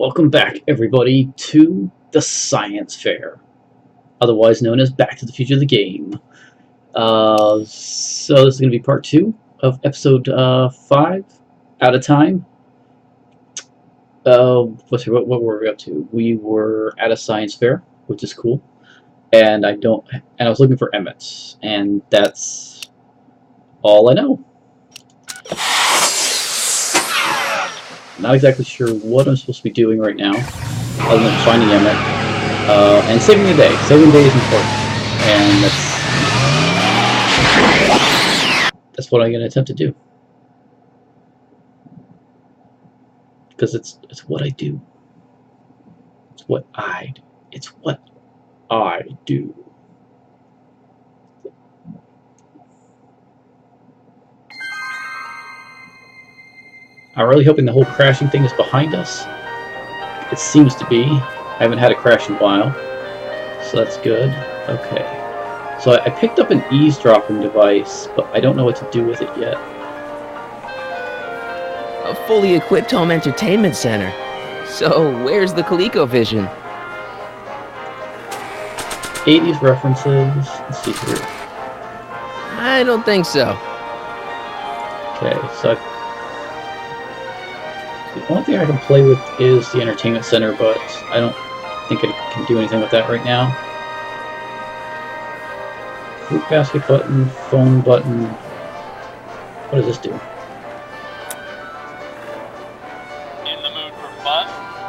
Welcome back, everybody, to the Science Fair, otherwise known as Back to the Future the Game. So this is going to be part 2 of episode 5, Out of Time. Let's see, what were we up to? We were at a science fair, which is cool, and I was looking for Emmets, and that's all I know. Not exactly sure what I'm supposed to be doing right now, other than finding Emmet and saving the day. Saving the day is important, and that's what I'm going to attempt to do, because it's what I do. It's what I do. I'm really hoping the whole crashing thing is behind us. It seems to be. I haven't had a crash in a while, so that's good. Okay. So I picked up an eavesdropping device, but I don't know what to do with it yet. A fully equipped home entertainment center. So, where's the ColecoVision? 80s references. Let's see here. I don't think so. Okay, so the only thing I can play with is the entertainment center, but I don't think I can do anything with that right now. Fruit basket button, phone button. What does this do? In the mood for fun?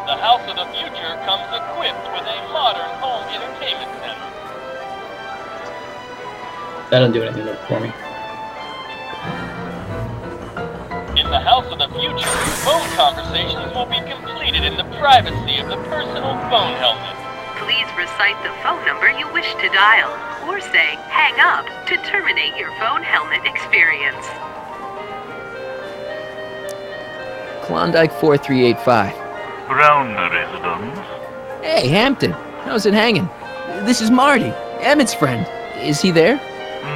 The House of the Future comes equipped with a modern home entertainment center. That doesn't do anything for me. In the House of the Future, phone conversations will be completed in the privacy of the personal phone helmet. Please recite the phone number you wish to dial, or say hang up to terminate your phone helmet experience. Klondike 4385. Brown residence. Hey, Hampton. How's it hanging? This is Marty, Emmett's friend. Is he there?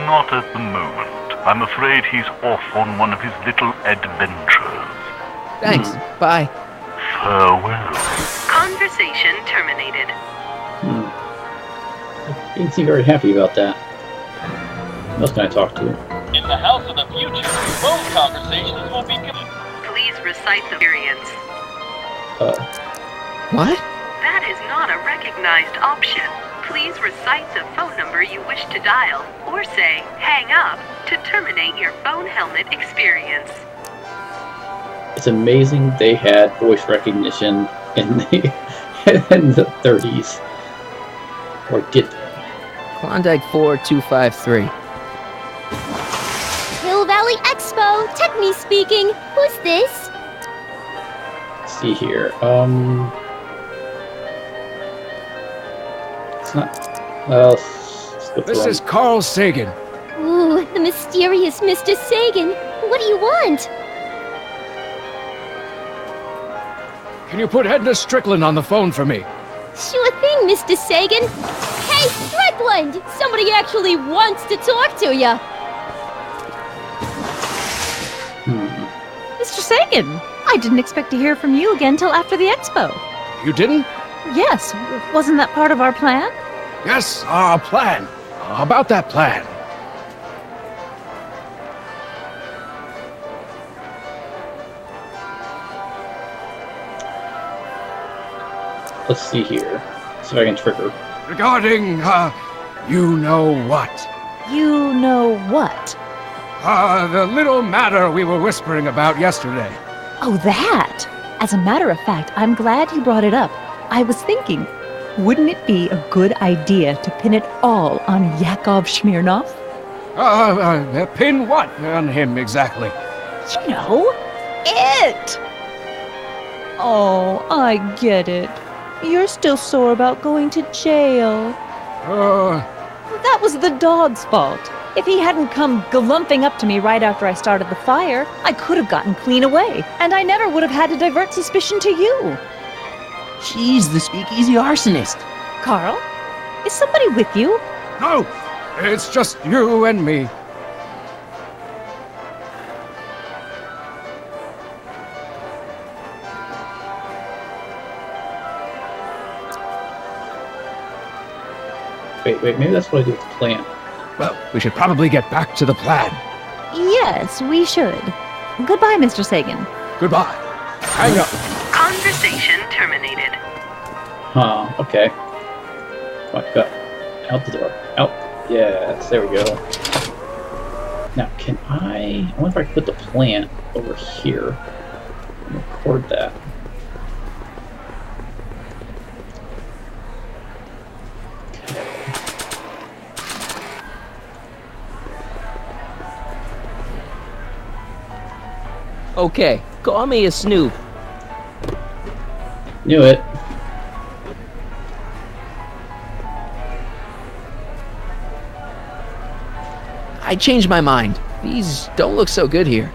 Not at the moment. I'm afraid he's off on one of his little adventures. Thanks. Bye. Farewell. Conversation terminated. He didn't seem very happy about that. Who else can I talk to? In the House of the Future, phone conversations will be Please recite the experience. What? That is not a recognized option. Please recite the phone number you wish to dial, or say hang up to terminate your phone helmet experience. It's amazing they had voice recognition in the 30s. Or did they? Klondike 4253. Hill Valley Expo, Techme speaking. Who's this? Let's see here. It's not. Well, let's go This through is Carl Sagan. Ooh, the mysterious Mr. Sagan. What do you want? Can you put Edna Strickland on the phone for me? Sure thing, Mr. Sagan. Hey, Strickland! Somebody actually wants to talk to ya. Mr. Sagan, I didn't expect to hear from you again till after the expo. You didn't? Yes, wasn't that part of our plan? Yes, our plan. About that plan. Let's see here. See if I can trigger. Regarding, you know what? You know what? The little matter we were whispering about yesterday. Oh, that! As a matter of fact, I'm glad you brought it up. I was thinking, wouldn't it be a good idea to pin it all on Yakov Smirnov? Pin what on him exactly? You know, it! Oh, I get it. You're still sore about going to jail. That was the dog's fault. If he hadn't come galumping up to me right after I started the fire, I could have gotten clean away, and I never would have had to divert suspicion to you. She's the speakeasy arsonist. Carl, is somebody with you? No, it's just you and me. Wait, maybe that's what I do with the plant. Well, we should probably get back to the plan. Yes, we should. Goodbye, Mr. Sagan. Goodbye. Hang up. Conversation terminated. Huh, okay. Come on, go. Out the door. Out. Yes, there we go. Now, I wonder if I can put the plant over here and record that. Okay, call me a snoop. Knew it. I changed my mind. These don't look so good here.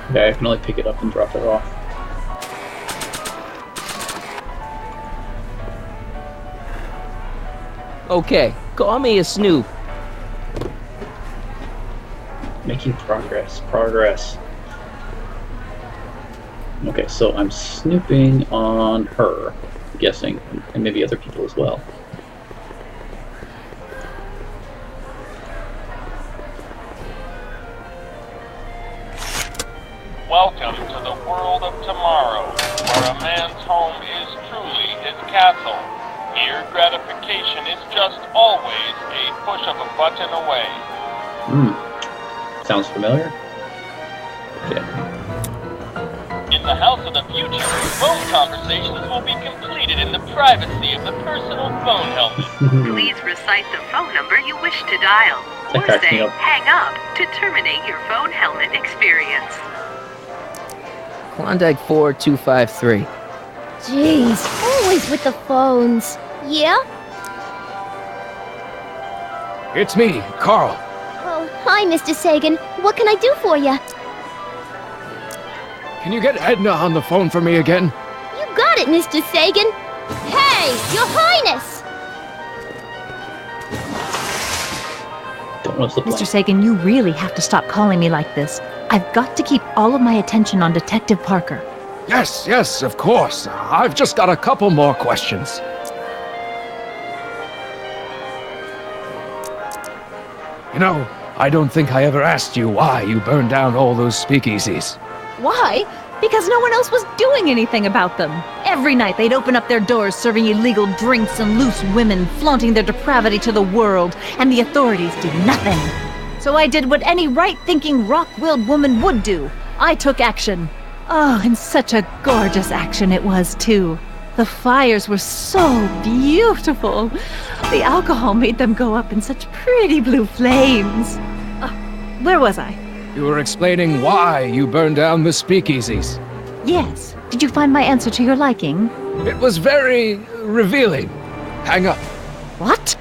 Okay, I can only pick it up and drop it off. Okay, call me a snoop. Making progress. Okay, so I'm snooping on her, I'm guessing, and maybe other people as well. Welcome to the world of tomorrow, where a man's home is truly his castle. Here, gratification is just always a push of a button away. Sounds familiar? Okay. In the house of the future, phone conversations will be completed in the privacy of the personal phone helmet. Please recite the phone number you wish to dial, That or cracks me say up. hang up to terminate your phone helmet experience. Klondike 4253. Jeez, always with the phones. Yeah? It's me, Carl. Oh, hi, Mr. Sagan. What can I do for you? Can you get Edna on the phone for me again? You got it, Mr. Sagan. Hey, Your Highness! Don't want to slip Mr. line. Sagan, you really have to stop calling me like this. I've got to keep all of my attention on Detective Parker. Yes, of course. I've just got a couple more questions. You know, I don't think I ever asked you why you burned down all those speakeasies. Why? Because no one else was doing anything about them. Every night they'd open up their doors serving illegal drinks and loose women, flaunting their depravity to the world, and the authorities did nothing. So I did what any right-thinking, rock-willed woman would do. I took action. Oh, and such a gorgeous action it was, too. The fires were so beautiful. The alcohol made them go up in such pretty blue flames. Where was I? You were explaining why you burned down the speakeasies. Yes. Did you find my answer to your liking? It was very revealing. Hang up. What?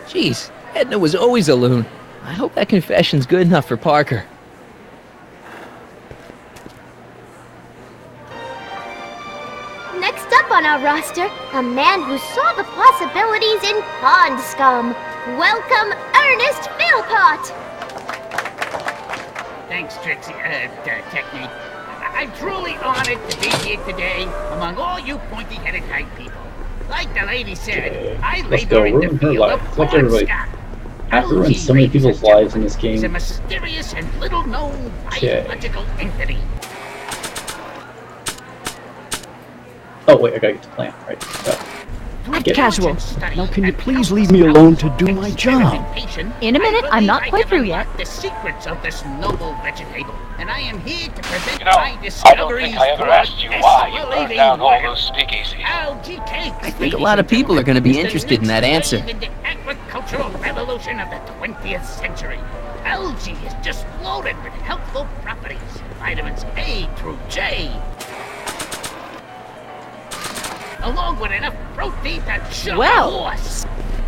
Jeez, Edna was always a loon. I hope that confession's good enough for Parker. Next up on our roster, a man who saw the possibilities in pond scum. Welcome, Ernest Philpott! Thanks, Trixie, Technique. I'm truly honored to be here today among all you pointy-headed hype people. Like the lady said, I Let's go. labor in the Ruin her field life. of Like pond everybody. scum. I've ruined so many people's lives in this It's a game. mysterious and little-known Okay. biological entity. Oh wait, I gotta get the plant. Right. So, Act casual. Now, can you please leave me alone to do my job? In a minute, I'm not quite through yet. The secrets of this noble vegetable, and I am here to present You know, my I don't discoveries. think I ever for asked you why you burned this down all living those speakeasies. Algae cakes. I think a lot of people are going to be interested in that answer. In the agricultural revolution of the 20th century, algae is just loaded with healthful properties, vitamins A through J, along with enough protein to show Well. a horse.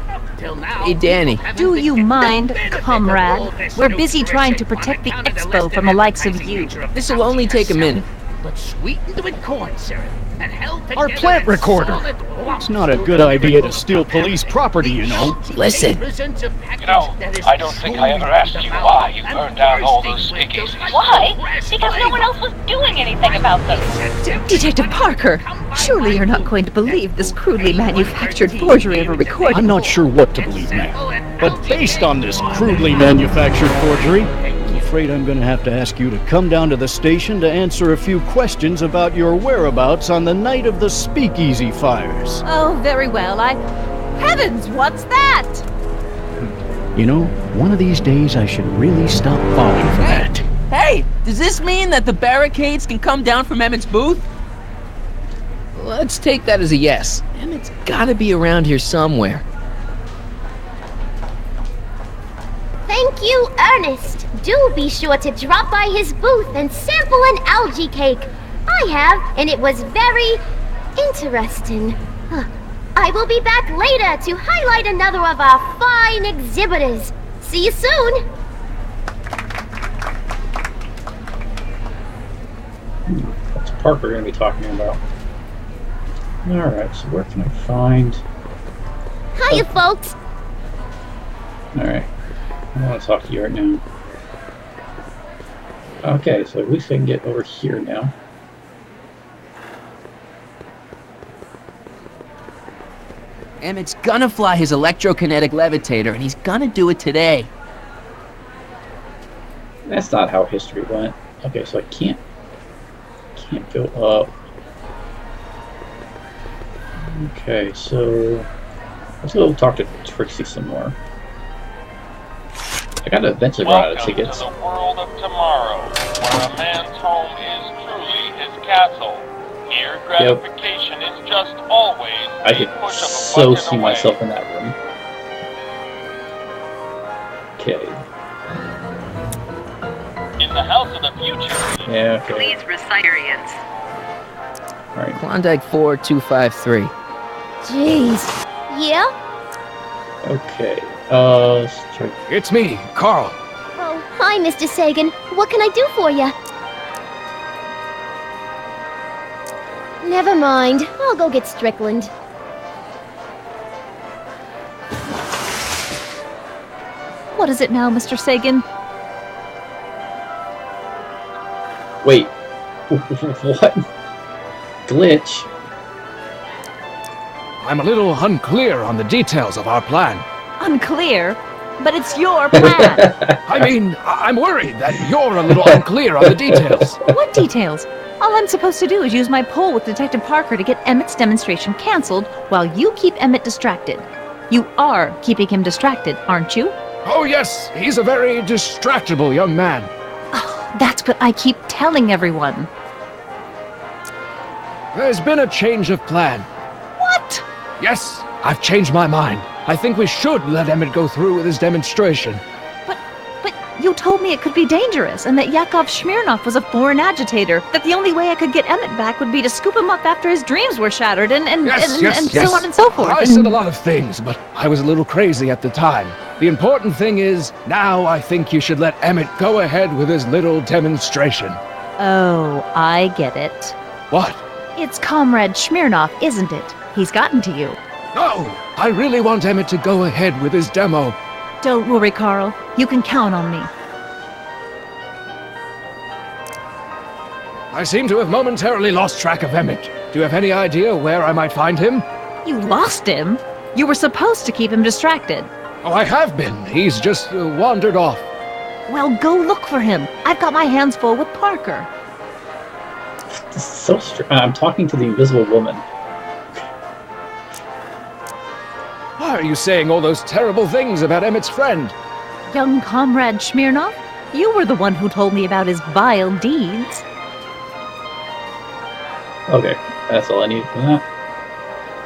Up till now, Hey, Danny. people haven't Do been you getting mind, the benefit of all comrade? this We're busy trying to nutrition protect the on account of expo less from the than likes of appetizing you. nature of This'll only algae take a herself. minute. but sweetened with corn syrup and held together. Our plant in recorder. solid blocks. It's not a good idea to steal police property, you know. Listen. I don't think I ever asked you why you burned down all those speakeasies. Why? Because no one else was doing anything about them. Detective Parker, surely you're not going to believe this crudely manufactured forgery of a recording. I'm not sure what to believe, ma'am. But based on this crudely manufactured forgery, I'm afraid I'm going to have to ask you to come down to the station to answer a few questions about your whereabouts on the night of the speakeasy fires. Oh, very well. Heavens, what's that? You know, one of these days I should really stop falling for that. Hey, does this mean that the barricades can come down from Emmett's booth? Let's take that as a yes. Emmett's gotta be around here somewhere. Thank you, Ernest. Do be sure to drop by his booth and sample an algae cake. I have, and it was very interesting. I will be back later to highlight another of our fine exhibitors. See you soon. What's Parker going to be talking about? Alright, so where can I find... Hiya, folks. Alright, I want to talk to you right now. Okay, so at least I can get over here now. Emmett's gonna fly his electrokinetic levitator, and he's gonna do it today. That's not how history went. Okay, so I can't go up. Okay, so let's go talk to Trixie some more. I gotta eventually run out of Welcome tickets. to the world of tomorrow, where a man's home is truly his castle. Here, gratification is just always I a could push of a so button see away. myself in that room. Okay. In the house of the future. Yeah, okay. Please recite experience. Alright. Klondike 4253. Jeez. Yeah? Okay. Let's try. It's me, Carl. Oh, hi, Mr. Sagan. What can I do for you? Never mind. I'll go get Strickland. What is it now, Mr. Sagan? Wait. What? Glitch? I'm a little unclear on the details of our plan. Unclear? But it's your plan. I mean, I'm worried that you're a little unclear on the details. What details? All I'm supposed to do is use my poll with Detective Parker to get Emmett's demonstration canceled while you keep Emmett distracted. You are keeping him distracted, aren't you? Oh yes, he's a very distractible young man. Oh, that's what I keep telling everyone. There's been a change of plan. What? Yes, I've changed my mind. I think we should let Emmett go through with his demonstration. But you told me it could be dangerous and that Yakov Smirnov was a foreign agitator, that the only way I could get Emmett back would be to scoop him up after his dreams were shattered and so on and so forth. I said a lot of things, but I was a little crazy at the time. The important thing is, now I think you should let Emmett go ahead with his little demonstration. Oh, I get it. What? It's Comrade Smirnov, isn't it? He's gotten to you. No! I really want Emmett to go ahead with his demo. Don't worry, Carl. You can count on me. I seem to have momentarily lost track of Emmett. Do you have any idea where I might find him? You lost him? You were supposed to keep him distracted. Oh, I have been. He's just wandered off. Well, go look for him. I've got my hands full with Parker. This is so I'm talking to the invisible woman. Why are you saying all those terrible things about Emmett's friend? Young Comrade Smirnov, you were the one who told me about his vile deeds. Okay, that's all I need for that.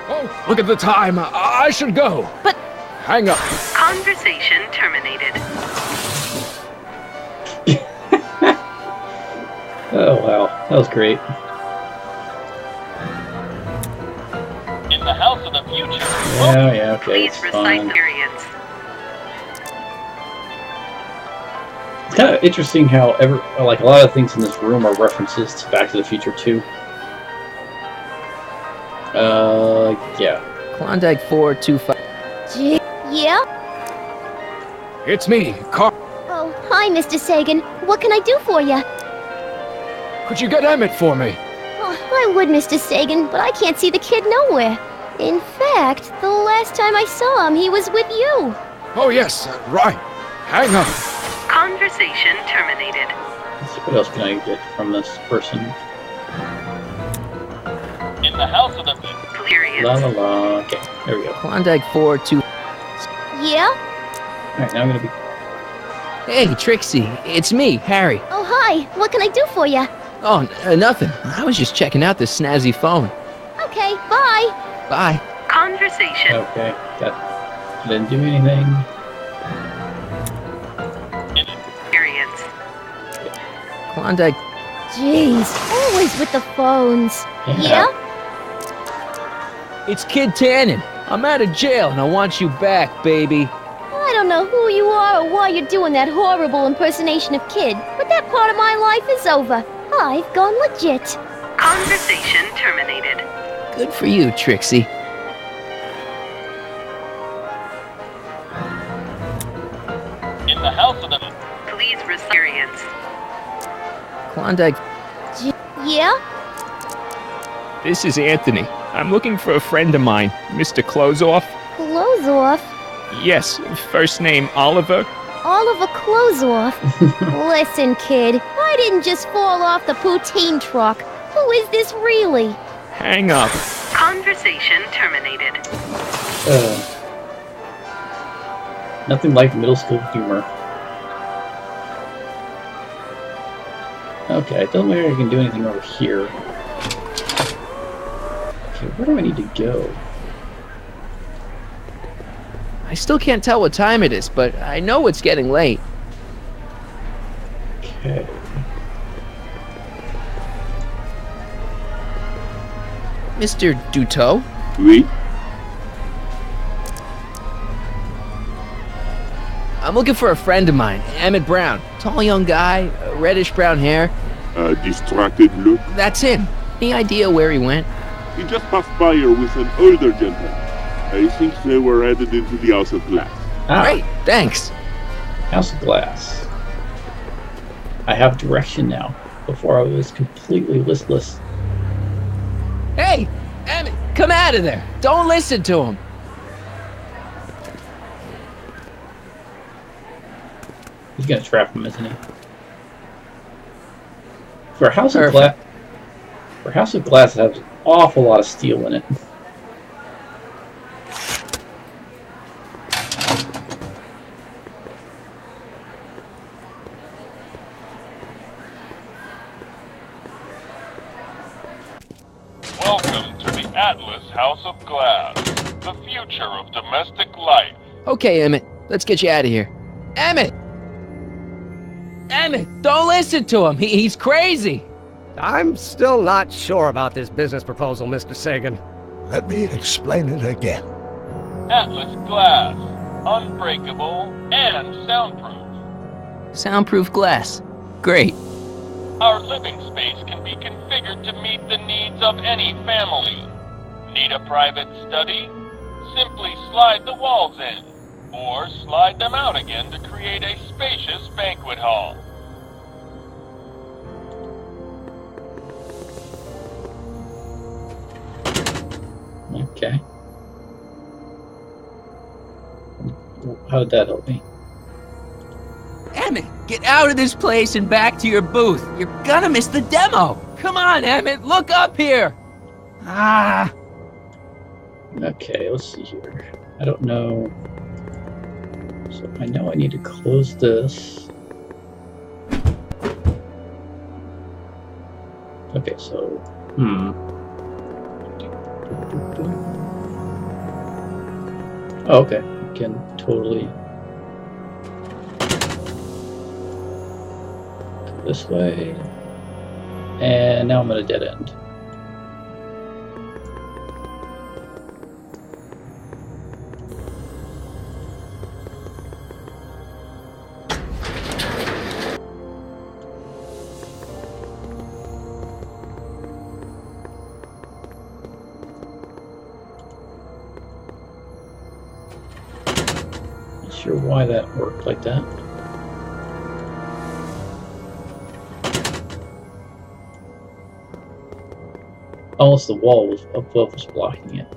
Oh, look at the time. I should go. But... Hang up. Conversation terminated. Oh, wow. That was great. In the house of the future. Yeah, okay. Please It's recite fine. experience. It's kind of interesting how like a lot of things in this room are references to Back to the Future 2. Yeah. Klondike 425. Yeah? It's me, Carl. Oh, hi, Mr. Sagan. What can I do for you? Could you get Emmett for me? Oh, I would, Mr. Sagan, but I can't see the kid nowhere. In fact, the last time I saw him, he was with you. Oh, yes, right. Hang up. Conversation terminated. Let's see, what else can I get from this person? In the house of the... Clearance. La la la. Okay, there we go. Klondike 425. Yeah? Alright, now I'm gonna be... Hey, Trixie. It's me, Harry. Oh, hi. What can I do for you? Oh, nothing. I was just checking out this snazzy phone. Okay, bye. Bye. Conversation. Okay, that didn't do anything. Experience. Klondike. Jeez, always with the phones. Yeah? It's Kid Tannen. I'm out of jail and I want you back, baby. I don't know who you are or why you're doing that horrible impersonation of Kid, but that part of my life is over. I've gone legit. Conversation terminated. Good for you, Trixie. In the house of the... Please experience. Klondike. Yeah? This is Anthony. I'm looking for a friend of mine, Mr. Closeoff. Clothes off? Yes, first name Oliver. Oliver Closeoff? Listen, kid, I didn't just fall off the poutine truck. Who is this really? Hang up. Conversation terminated. Nothing like middle school humor. Okay, it doesn't look like I can do anything over here. Okay, where do I need to go? I still can't tell what time it is, but I know it's getting late. Okay. Mr. Duteau? Oui? I'm looking for a friend of mine, Emmett Brown. Tall young guy, reddish brown hair. Distracted look. That's him. Any idea where he went? He just passed by here with an older gentleman. I think they were headed into the House of Glass. Ah, Great, thanks. House of Glass. I have direction now. Before I was completely listless. Hey, Emmett, come out of there. Don't listen to him. He's gonna trap him, isn't he? For a House of Glass, it has an awful lot of steel in it. Welcome to the Atlas House of Glass, the future of domestic life. Okay, Emmett, let's get you out of here. Emmett! Emmett, don't listen to him. He's crazy. I'm still not sure about this business proposal, Mr. Sagan. Let me explain it again. Atlas Glass, unbreakable and soundproof. Soundproof glass. Great. Our living space can be configured to meet the needs of any family. Need a private study? Simply slide the walls in, or slide them out again to create a spacious banquet hall. Okay. How did that help me? Emmett, get out of this place and back to your booth. You're gonna miss the demo. Come on, Emmett, look up here. Ah. Okay, let's see here. I don't know. So I know I need to close this. Okay, so, Oh, okay. I can totally go this way. And now I'm at a dead end. sure why that worked like that. Unless the wall was above was blocking it.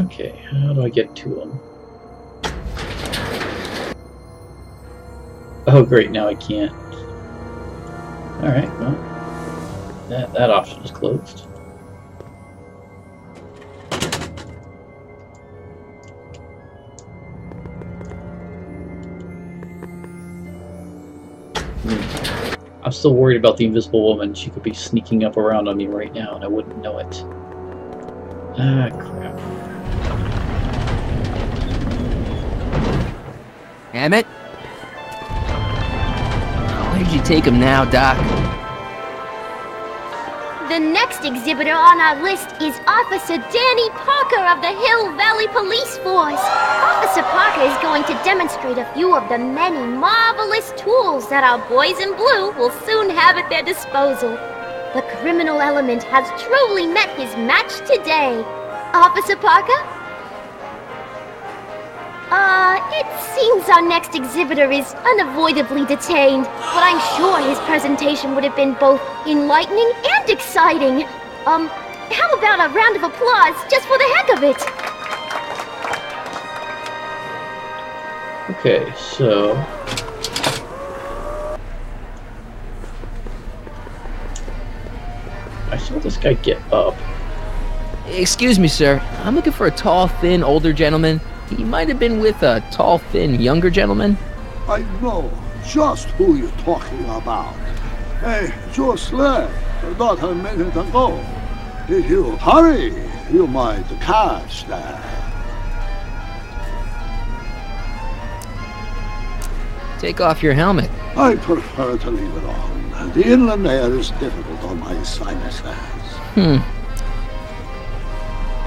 Okay, how do I get to him? Oh great, now I can't. Alright, well, that option is closed. I'm still worried about the invisible woman. She could be sneaking up around on me right now and I wouldn't know it. Ah, crap. Emmett? Where'd you take him now, Doc? The next exhibitor on our list is Officer Danny Parker of the Hill Valley Police Force. Officer Parker is going to demonstrate a few of the many marvelous tools that our boys in blue will soon have at their disposal. The criminal element has truly met his match today. Officer Parker? It seems our next exhibitor is unavoidably detained, but I'm sure his presentation would have been both enlightening and exciting. How about a round of applause just for the heck of it? Okay, so... I saw this guy get up. Excuse me, sir. I'm looking for a tall, thin, older gentleman. He might have been with a tall, thin, younger gentleman. I know just who you're talking about. Hey, just left, not a minute ago. If you hurry, you might catch that. Take off your helmet. I prefer to leave it on. The inland air is difficult on my sinuses.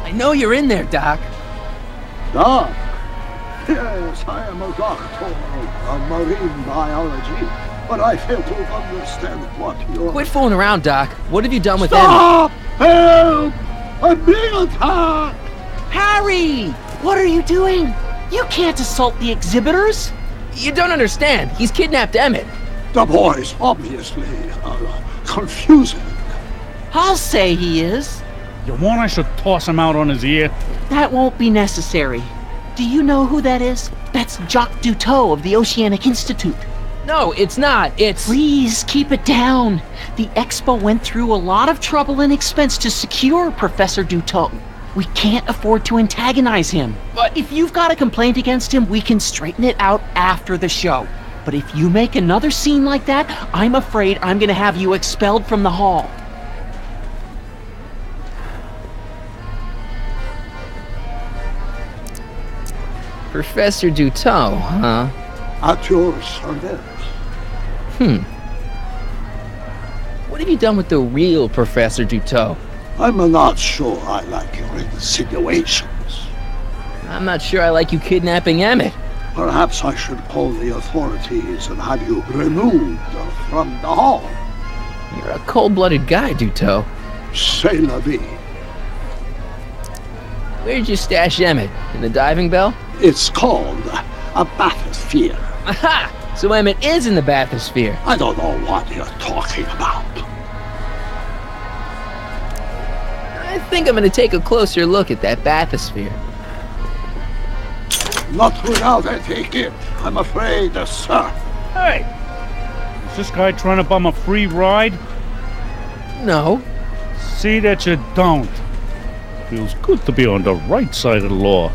I know you're in there, Doc. Doc? Yes, I am a doctor of marine biology, but I fail to understand what you're... Quit fooling around, Doc. What have you done with Stop! Help! I'm being attacked! Harry! What are you doing? You can't assault the exhibitors! You don't understand. He's kidnapped Emmett. The boy's obviously confusing. I'll say he is. You want I should toss him out on his ear? That won't be necessary. Do you know who that is? That's Jacques Duteau of the Oceanic Institute. No, it's not. It's... Please, keep it down. The Expo went through a lot of trouble and expense to secure Professor Duteau. We can't afford to antagonize him. But if you've got a complaint against him, we can straighten it out after the show. But if you make another scene like that, I'm afraid I'm gonna have you expelled from the hall. Professor Duteau, huh? At your service. What have you done with the real Professor Duteau? I'm not sure I like your insinuations. I'm not sure I like you kidnapping Emmett. Perhaps I should call the authorities and have you removed from the hall. You're a cold-blooded guy, Duteau. C'est la vie. Where'd you stash Emmett? In the diving bell? It's called a bathysphere. Aha! So Emmett is in the bathysphere. I don't know what you're talking about. I think I'm gonna take a closer look at that bathysphere. Not without a ticket, I'm afraid, sir. Hey! Is this guy trying to bum a free ride? No. See that you don't. Feels good to be on the right side of the law.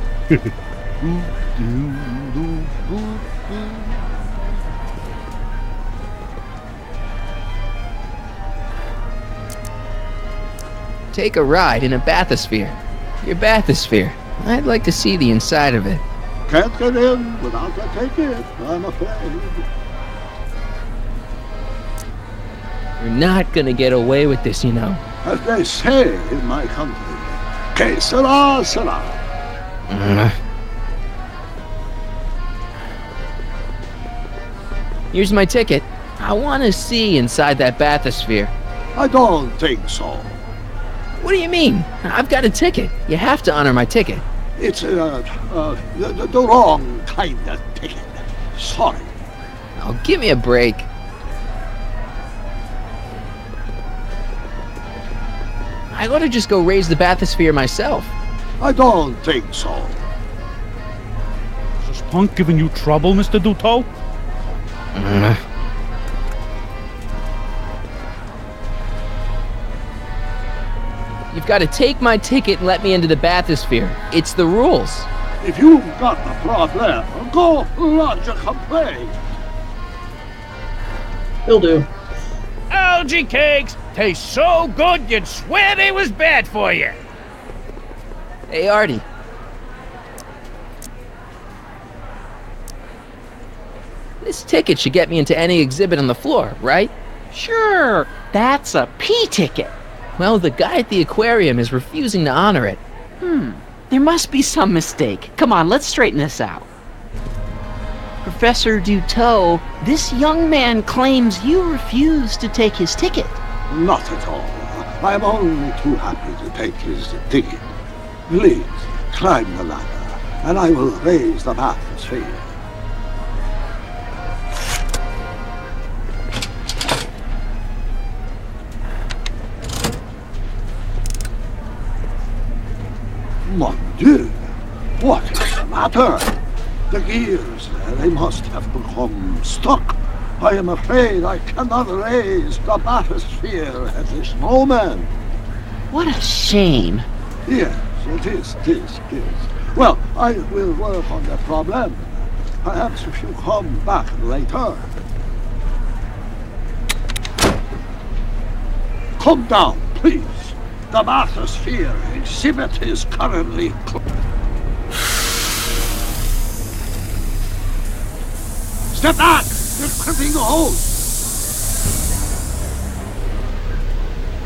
take a ride in a bathysphere. Your bathysphere. I'd like to see the inside of it. Can't get in without a ticket, I'm afraid. You're not gonna get away with this, you know. As they say in my country, que sera, sera. Here's my ticket. I want to see inside that bathysphere. I don't think so. What do you mean? I've got a ticket. You have to honor my ticket. It's the wrong kind of ticket. Sorry. Oh, give me a break. I ought to just go raise the bathysphere myself. I don't think so. Is this punk giving you trouble, Mr. Duteau? You've got to take my ticket and let me into the bathysphere. It's the rules. If you've got a problem, go lodge a complaint. Will do. Algae cakes taste so good you'd swear they was bad for you. Hey, Artie. This ticket should get me into any exhibit on the floor, right? Sure, that's a P-ticket. Well, the guy at the aquarium is refusing to honor it. There must be some mistake. Come on, let's straighten this out. Professor Duteau, this young man claims you refused to take his ticket. Not at all. I'm only too happy to take his ticket. Please, climb the ladder, and I will raise the bathysphere. Mon Dieu! What is the matter? The gears, they must have become stuck. I am afraid I cannot raise the bathysphere at this moment. What a shame. Yes, it is. Well, I will work on the problem. Perhaps if you come back later. Come down, please. The bathysphere exhibit is currently Step back! You're tripping the hose!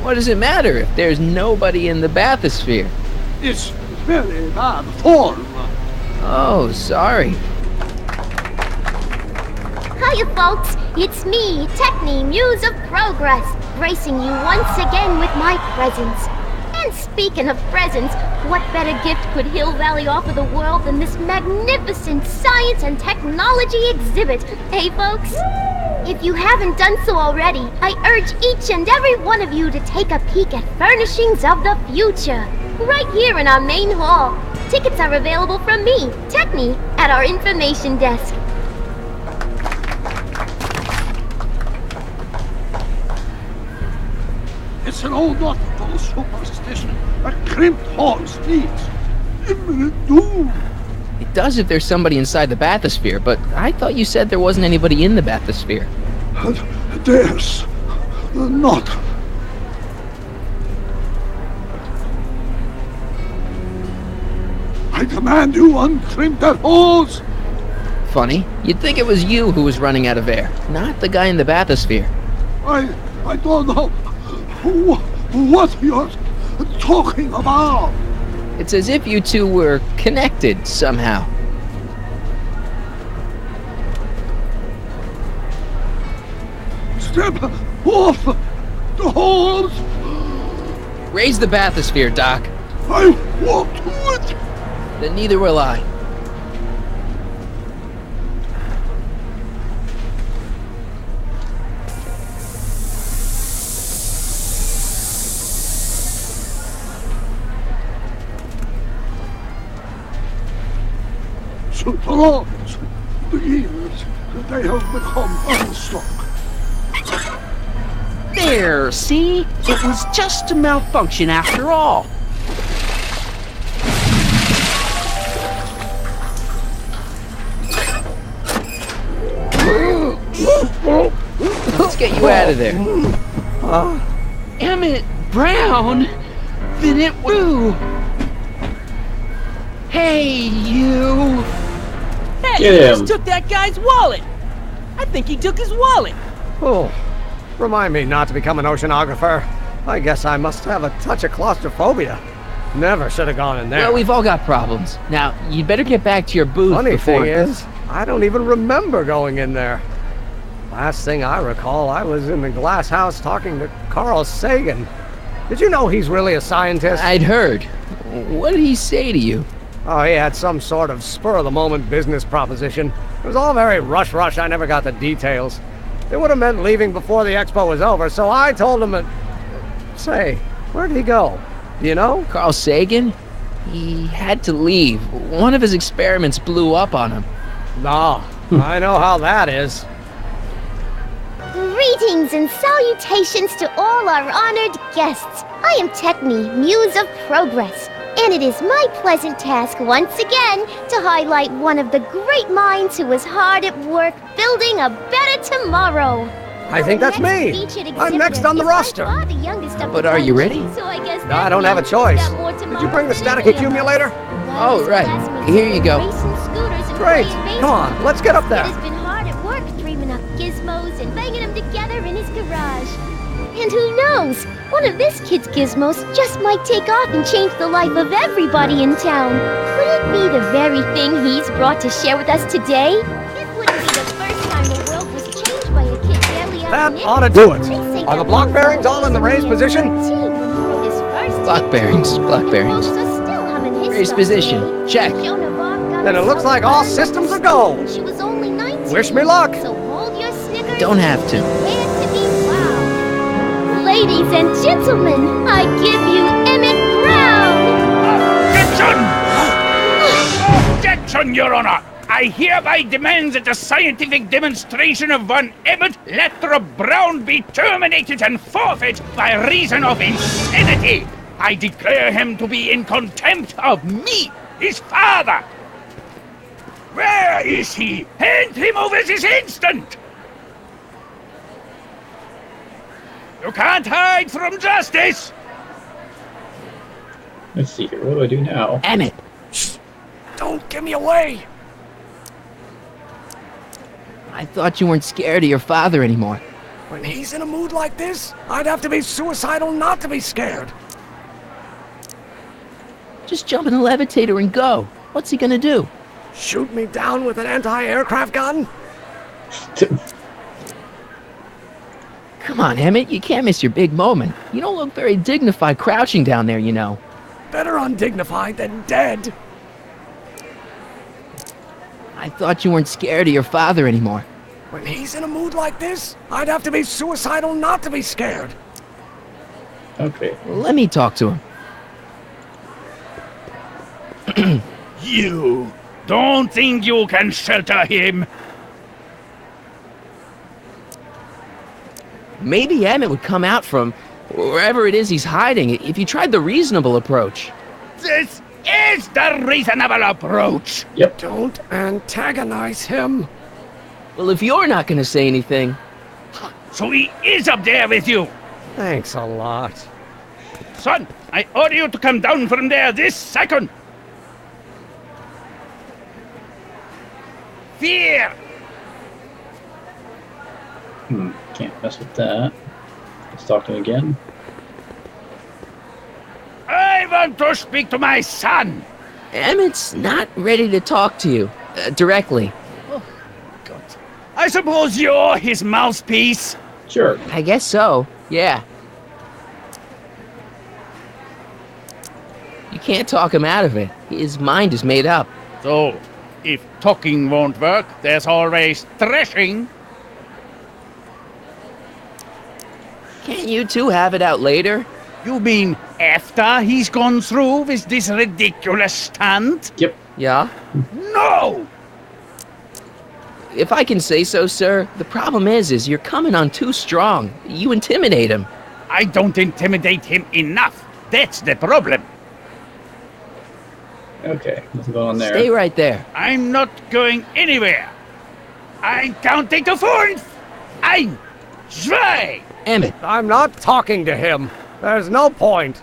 What does it matter if there's nobody in the bathysphere? It's very bad form. Oh, sorry. Hiya, folks. It's me, Techni, Muse of Progress, gracing you once again with my presence. And speaking of presents, what better gift could Hill Valley offer the world than this magnificent science and technology exhibit, hey folks? If you haven't done so already, I urge each and every one of you to take a peek at Furnishings of the Future, right here in our main hall. Tickets are available from me, Techni, at our information desk. It's an old nautical superstition that crimped horns means imminent doom. It does if there's somebody inside the bathysphere, but I thought you said there wasn't anybody in the bathysphere. There's not. I command you uncrimp that hose! Funny, you'd think it was you who was running out of air, not the guy in the bathysphere. I don't know what you're talking about. It's as if you two were connected somehow. Step off the hose! Raise the bathysphere, Doc. I won't do it! Then neither will I. So the rods, the gears, they have become unstuck. There, see? It was just a malfunction after all. Let's get you out of there. Emmett Brown? something it through. Hey, you. Get Hey, he him. just took that guy's wallet. I think he took his wallet. Oh, remind me not to become an oceanographer. I guess I must have a touch of claustrophobia. Never should have gone in there. Well, we've all got problems. Now, you'd better get back to your booth Funny before... thing is, I don't even remember going in there. Last thing I recall, I was in the glass house talking to Carl Sagan. Did you know he's really a scientist? I'd heard. What did he say to you? Oh, he had some sort of spur-of-the-moment business proposition. It was all very rush. I never got the details. It would have meant leaving before the expo was over, so I told him that... Say, where'd he go? Do you know? Carl Sagan? He had to leave. One of his experiments blew up on him. No, I know how that is. Greetings and salutations to all our honored guests. I am Techne, Muse of Progress, and it is my pleasant task once again to highlight one of the great minds who was hard at work building a better tomorrow. I think that's me. I'm next on the roster. But are you ready? So I guess No, I don't have a choice. Did you bring the static accumulator? Oh, right. Here you go. Great. Come on, let's get up there. He has been hard at work dreaming up gizmos and banging them together in his garage. And who knows? One of this kid's gizmos just might take off and change the life of everybody in town. Could it be the very thing he's brought to share with us today? It wouldn't be the first time the world was changed by a kid barely out That in ought to do it. Are the block bearings all in the raised position? Block bearings. Raised position. Check. Then it looks like all systems are go. She was only 19. Wish me luck. So hold your Snickers. Don't have to. Prepare to be wowed. Ladies and gentlemen, I give you Emmett Brown. Objection, Your Honor! I hereby demand that the scientific demonstration of one Emmett Lathrop Brown be terminated and forfeit by reason of insanity. I declare him to be in contempt of me, his father. Where is he? Hand him over this instant! You can't hide from justice! Let's see here. What do I do now? Emmett! Shh! Don't give me away! I thought you weren't scared of your father anymore. When he's in a mood like this, I'd have to be suicidal not to be scared. Just jump in the levitator and go. What's he gonna do? Shoot me down with an anti-aircraft gun? Come on, Emmett, you can't miss your big moment. You don't look very dignified crouching down there, you know. Better undignified than dead. I thought you weren't scared of your father anymore. When he's in a mood like this, I'd have to be suicidal not to be scared. Okay. Let me talk to him. You don't think you can shelter him? Maybe Emmett would come out from wherever it is he's hiding if you tried the reasonable approach. This is the reasonable approach. Yep. Don't antagonize him. Well, if you're not gonna say anything... So he is up there with you. Thanks a lot. Son, I order you to come down from there this second. Fear! Can't mess with that. Let's talk to him again. I want to speak to my son. Emmett's not ready to talk to you directly. Oh, God. I suppose you're his mouthpiece? Sure. I guess so, yeah. You can't talk him out of it. His mind is made up. So, if talking won't work, there's always threshing. Can't you two have it out later? You mean after he's gone through with this ridiculous stunt? Yep. Yeah? No! If I can say so, sir, the problem is you're coming on too strong. You intimidate him. I don't intimidate him enough. That's the problem. Okay, nothing going on there. Stay right there. I'm not going anywhere. I'm counting to 4. 1, 2. Emmett. I'm not talking to him. There's no point.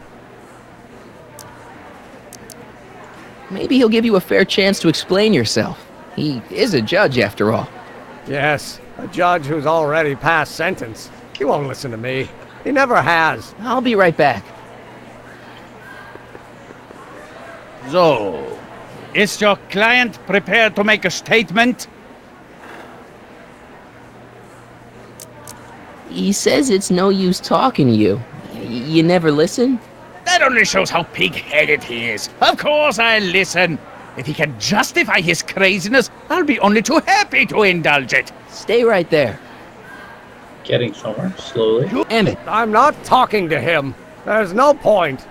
Maybe he'll give you a fair chance to explain yourself. He is a judge, after all. Yes, a judge who's already passed sentence. He won't listen to me. He never has. I'll be right back. So, is your client prepared to make a statement? He says it's no use talking to you. You never listen? That only shows how pig-headed he is. Of course I'll listen. If he can justify his craziness, I'll be only too happy to indulge it. Stay right there. Getting somewhere, slowly. Emmett. I'm not talking to him. There's no point.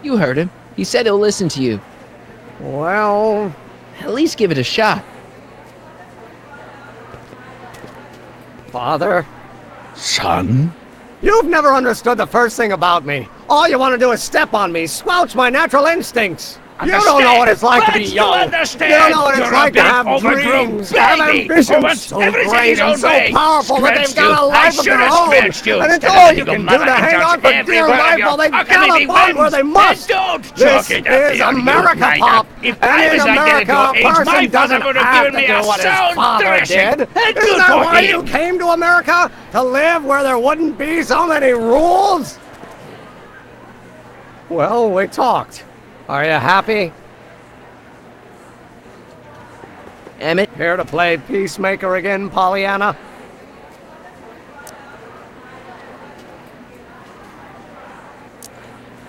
You heard him. He said he'll listen to you. Well... At least give it a shot. Father? Son? You've never understood the first thing about me. All you want to do is step on me, squelch my natural instincts. You don't know what it's like to be young. You don't know what it's like to have dreams, have ambitions so great and so powerful that they've got a life of their own. And it's all you can do to hang on for dear life while they gallop on where they must. This is America, Pop. And in America, a person doesn't have to do what his father did. Isn't that why you came to America? To live where there wouldn't be so many rules? Well, we talked. Are you happy? Emmett? Here to play peacemaker again, Pollyanna?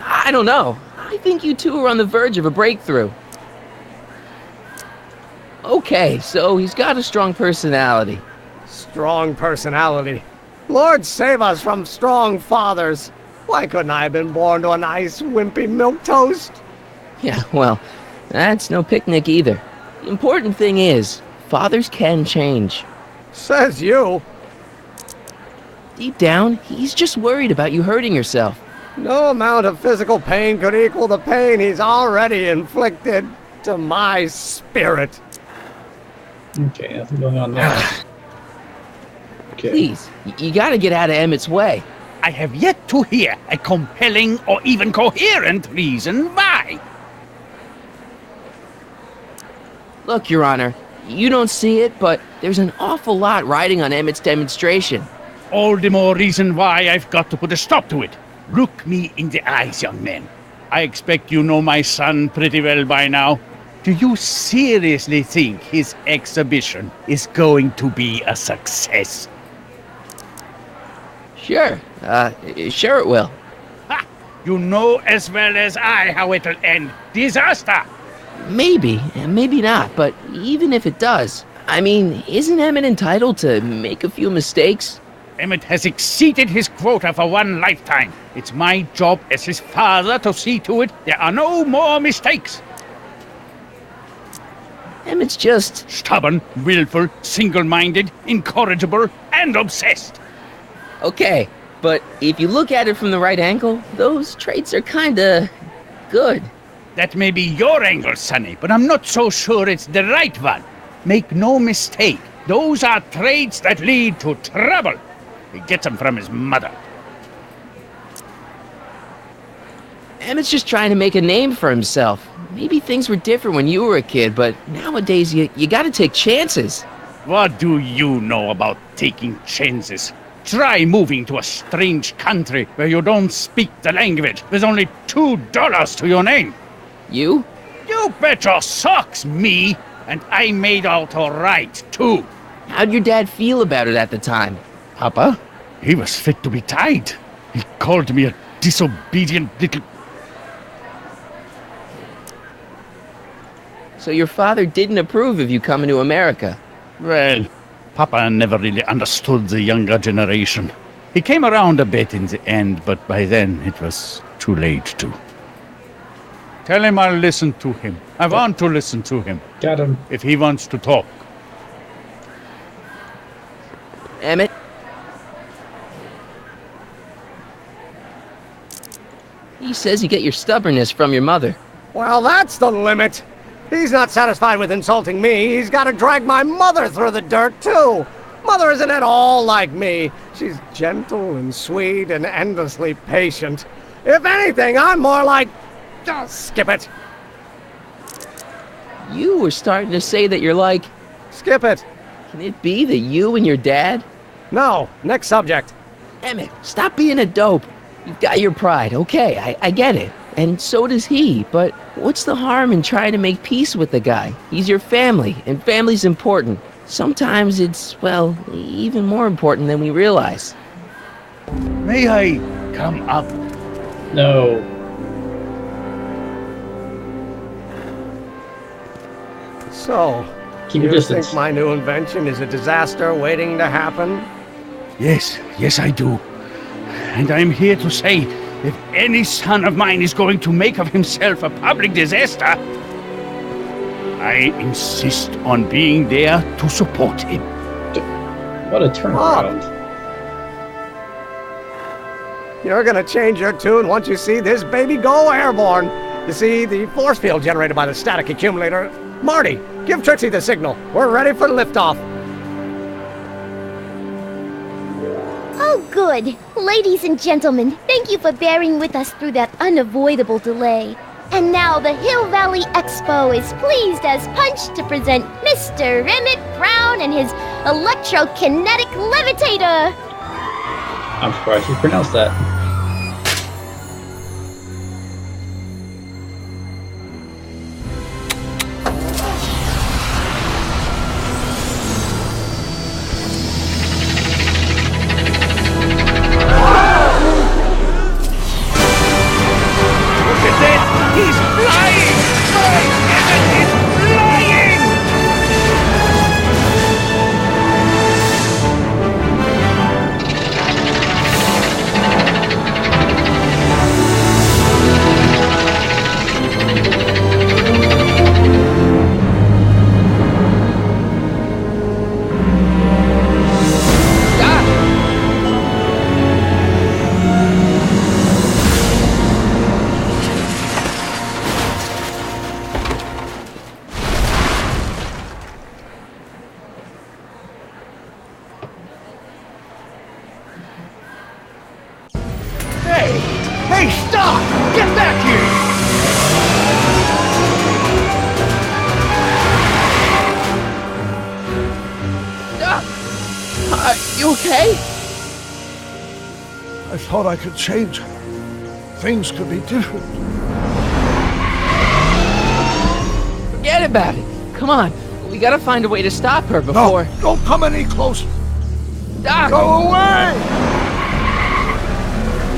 I don't know. I think you two are on the verge of a breakthrough. Okay, so he's got a strong personality. Strong personality. Lord save us from strong fathers. Why couldn't I have been born to a nice, wimpy milquetoast? Yeah, well, that's no picnic either. The important thing is, fathers can change. Says you. Deep down, he's just worried about you hurting yourself. No amount of physical pain could equal the pain he's already inflicted to my spirit. Okay, nothing going on there. Okay. Please, you gotta get out of Emmett's way. I have yet to hear a compelling or even coherent reason why. Look, Your Honor, you don't see it, but there's an awful lot riding on Emmett's demonstration. All the more reason why I've got to put a stop to it. Look me in the eyes, young man. I expect you know my son pretty well by now. Do you seriously think his exhibition is going to be a success? Sure. Sure it will. Ha! You know as well as I how it'll end. Disaster! Maybe, and maybe not, but even if it does, I mean, isn't Emmett entitled to make a few mistakes? Emmett has exceeded his quota for one lifetime. It's my job as his father to see to it there are no more mistakes. Emmett's just... stubborn, willful, single-minded, incorrigible, and obsessed. Okay, but if you look at it from the right angle, those traits are kinda... good. That may be your angle, Sonny, but I'm not so sure it's the right one. Make no mistake, those are traits that lead to trouble. He gets them from his mother. Emmett's just trying to make a name for himself. Maybe things were different when you were a kid, but nowadays you gotta take chances. What do you know about taking chances? Try moving to a strange country where you don't speak the language with only $2 to your name. You? You bet your socks, me! And I made out all right, too. How'd your dad feel about it at the time? Papa? He was fit to be tied. He called me a disobedient little... So your father didn't approve of you coming to America? Well, Papa never really understood the younger generation. He came around a bit in the end, but by then it was too late to. Tell him I'll listen to him. I want to listen to him. Got him. If he wants to talk. Emmett? He says you get your stubbornness from your mother. Well, that's the limit. He's not satisfied with insulting me. He's got to drag my mother through the dirt, too. Mother isn't at all like me. She's gentle and sweet and endlessly patient. If anything, I'm more like Skip it. You were starting to say that you're like... Skip it. Can it be that you and your dad? No, next subject. Emmett, stop being a dope. You've got your pride, okay, I get it. And so does he, but what's the harm in trying to make peace with the guy? He's your family, and family's important. Sometimes it's, well, even more important than we realize. May I come up? No. So, Keep you your distance. think my new invention is a disaster waiting to happen? Yes, I do. And I'm here to say, if any son of mine is going to make of himself a public disaster, I insist on being there to support him. What a turnaround. You're gonna change your tune once you see this baby go airborne. You see, the force field generated by the static accumulator. Marty, give Trixie the signal. We're ready for liftoff. Oh, good. Ladies and gentlemen, thank you for bearing with us through that unavoidable delay. And now the Hill Valley Expo is pleased as punch to present Mr. Emmett Brown and his electrokinetic levitator. I'm surprised you pronounced that. Hey, stop! Get back here! Are you okay? I thought I could change her. Things could be different. Forget about it. Come on, we gotta find a way to stop her before... No, don't come any closer. Doc! Go away!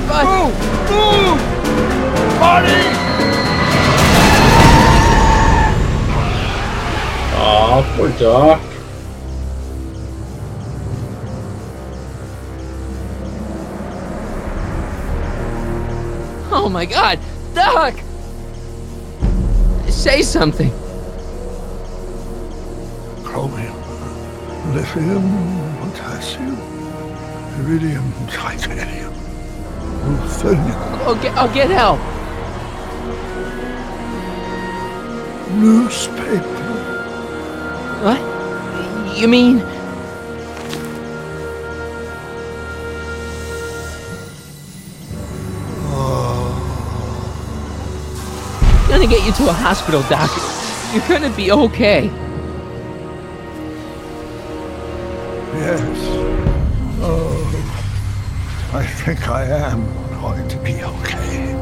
But... Move! Marty! Aw, poor Doc. Oh my God, Doc! Say something. Chromium, lithium, potassium, iridium, titanium, ruthenium. I'll get help. Newspaper. What? You mean... Gonna get you to a hospital, Doc. You're gonna be okay. Yes. Oh, I think I am going to be okay,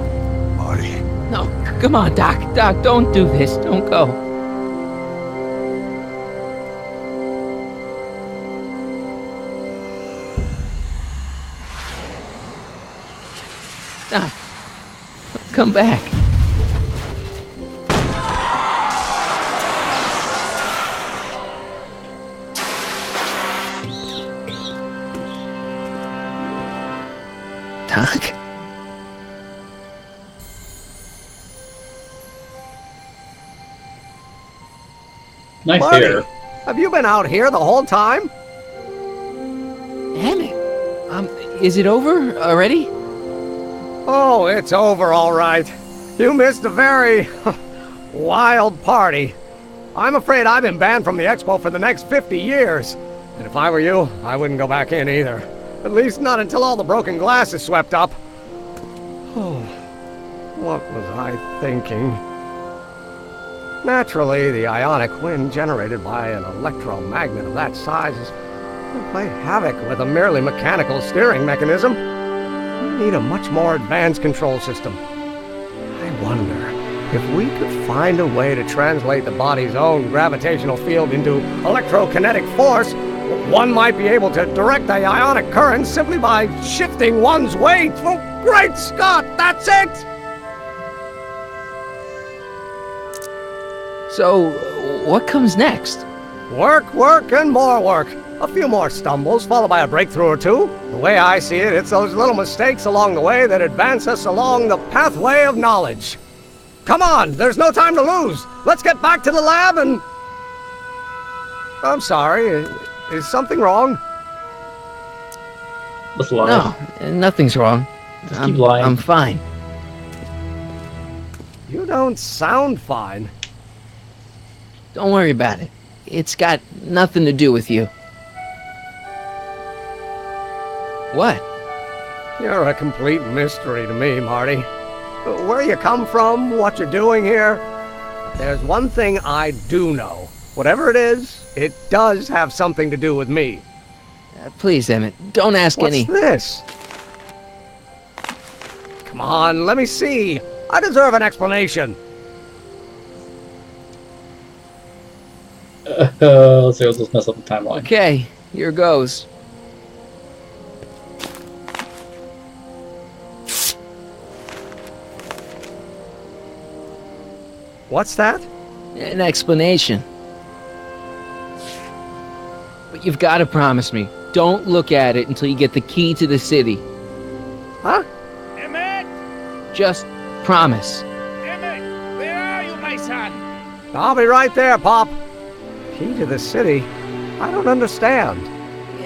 Marty. No, come on, Doc. Doc, don't do this. Don't go. Doc, come back. Doc? Nice Marty, hair. have you been out here the whole time? Damn it. Is it over already? Oh, it's over all right. You missed a very wild party. I'm afraid I've been banned from the expo for the next 50 years. And if I were you, I wouldn't go back in either. At least not until all the broken glass is swept up. Oh, What was I thinking? Naturally, the ionic wind generated by an electromagnet of that size will play havoc with a merely mechanical steering mechanism. We need a much more advanced control system. I wonder if we could find a way to translate the body's own gravitational field into electrokinetic force. One might be able to direct the ionic current simply by shifting one's weight. Oh, great Scott, that's it! So, what comes next? Work, work, and more work. A few more stumbles, followed by a breakthrough or two. The way I see it, it's those little mistakes along the way that advance us along the pathway of knowledge. Come on, there's no time to lose. Let's get back to the lab and... I'm sorry, is something wrong? Let's lie. No, nothing's wrong. Just keep lying. I'm fine. You don't sound fine. Don't worry about it. It's got nothing to do with you. What? You're a complete mystery to me, Marty. Where you come from, what you're doing here. There's one thing I do know. Whatever it is, it does have something to do with me. Please, Emmett, don't ask any... What's this? Come on, let me see. I deserve an explanation. Let's see, let's mess up the timeline. Okay, here goes. What's that? An explanation. But you've got to promise me, don't look at it until you get the key to the city. Huh? Emmett! Just promise. Emmett, where are you, my son? I'll be right there, Pop. Key to the city? I don't understand.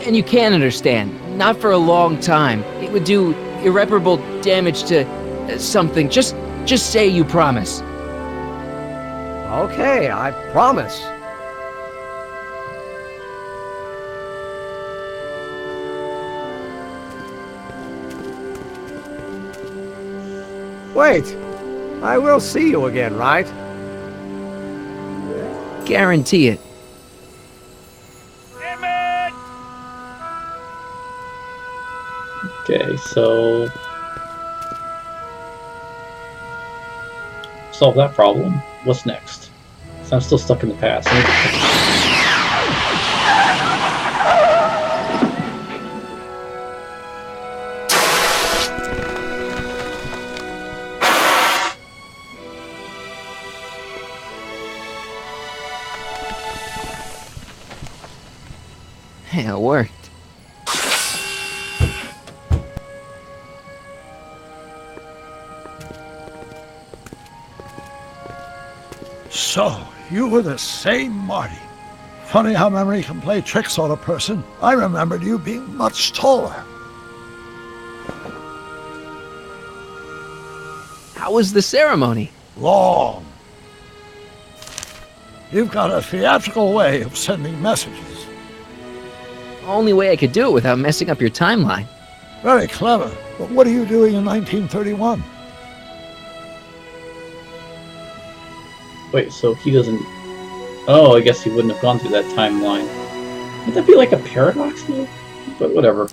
And you can't understand. Not for a long time. It would do irreparable damage to something. Just say you promise. Okay, I promise. Wait, I will see you again, right? Guarantee it. Emmett! Okay, so... solve that problem. What's next? So I'm still stuck in the past. Yeah, it worked. So, you were the same Marty. Funny how memory can play tricks on a person. I remembered you being much taller. How was the ceremony? Long. You've got a theatrical way of sending messages. Only way I could do it without messing up your timeline. Very clever. But what are you doing in 1931? Wait, so he doesn't... Oh, I guess he wouldn't have gone through that timeline. Would that be like a paradox, though? But whatever.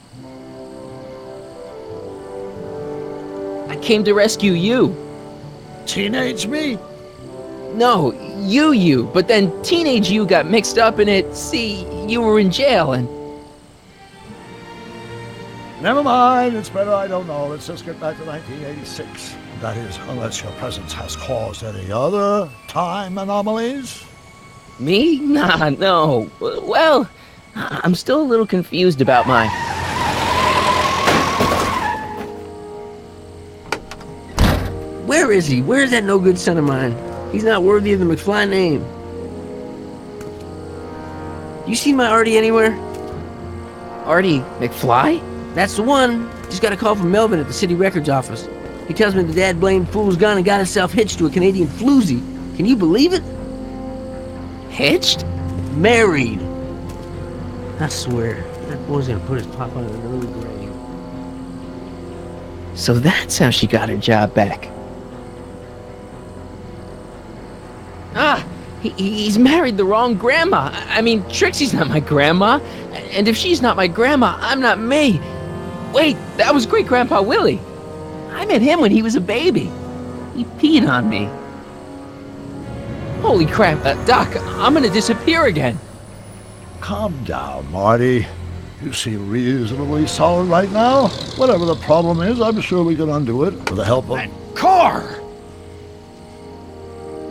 I came to rescue you. Teenage me? No, you. But then teenage you got mixed up in it. See, you were in jail and... Never mind, it's better I don't know. Let's just get back to 1986. That is, unless your presence has caused any other time anomalies. Me? Nah, no. Well, I'm still a little confused about mine. Where is he? Where's that no-good son of mine? He's not worthy of the McFly name. You see my Artie anywhere? Artie McFly? That's the one. Just got a call from Melvin at the city records office. He tells me the dad blamed fool's gone and got himself hitched to a Canadian floozy. Can you believe it? Hitched? Married. I swear, that boy's gonna put his papa in an early grave. So that's how she got her job back. He's married the wrong grandma. I mean, Trixie's not my grandma. And if she's not my grandma, I'm not me. Wait, that was Great-Grandpa Willie. I met him when he was a baby. He peed on me. Holy crap, Doc, I'm gonna disappear again. Calm down, Marty. You seem reasonably solid right now. Whatever the problem is, I'm sure we can undo it with the help of... Car!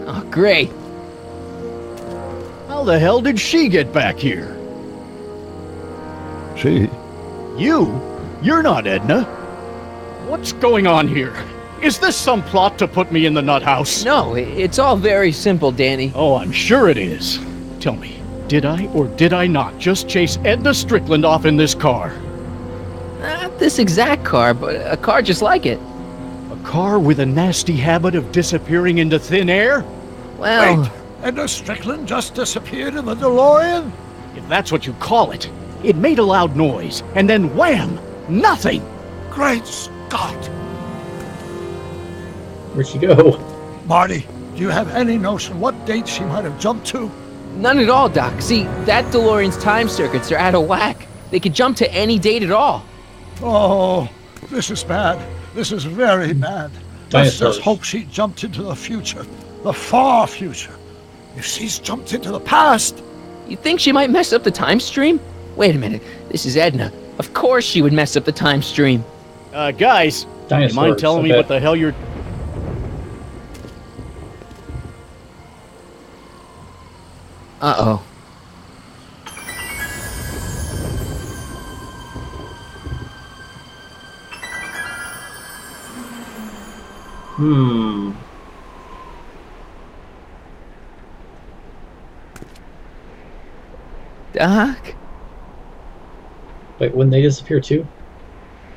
Oh, great. How the hell did she get back here? She? You? You're not Edna. What's going on here? Is this some plot to put me in the nut house? No, it's all very simple, Danny. Oh, I'm sure it is. Tell me, did I or did I not just chase Edna Strickland off in this car? Not this exact car, but a car just like it. A car with a nasty habit of disappearing into thin air? Well... Wait, Edna Strickland just disappeared in the DeLorean? If that's what you call it. It made a loud noise, and then wham! Nothing! Great Scott! Where'd she go? Marty, do you have any notion what date she might have jumped to? None at all, Doc. See, that DeLorean's time circuits are out of whack. They could jump to any date at all. Oh, this is bad. This is very bad. Let's just hope she jumped into the future. The far future. If she's jumped into the past... You think she might mess up the time stream? Wait a minute. This is Edna. Of course she would mess up the time stream. Guys, do you mind telling me what the hell you're... Uh-oh. Doc? Wait, wouldn't they disappear too?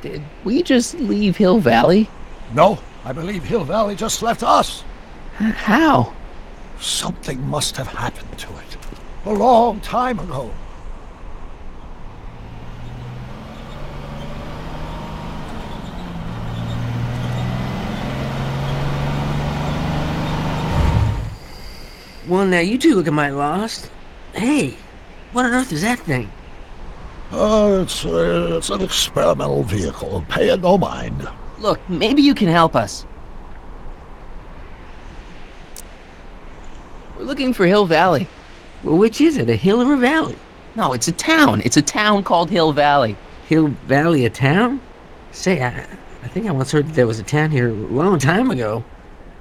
Did we just leave Hill Valley? No, I believe Hill Valley just left us. How? Something must have happened to it. A long time ago. Well, now you two look mighty lost. Hey, what on earth is that thing? It's an experimental vehicle. Pay it no mind. Look, maybe you can help us. We're looking for Hill Valley. Well, which is it, a hill or a valley? No, it's a town. It's a town called Hill Valley. Hill Valley, a town? Say, I think I once heard that there was a town here a long time ago.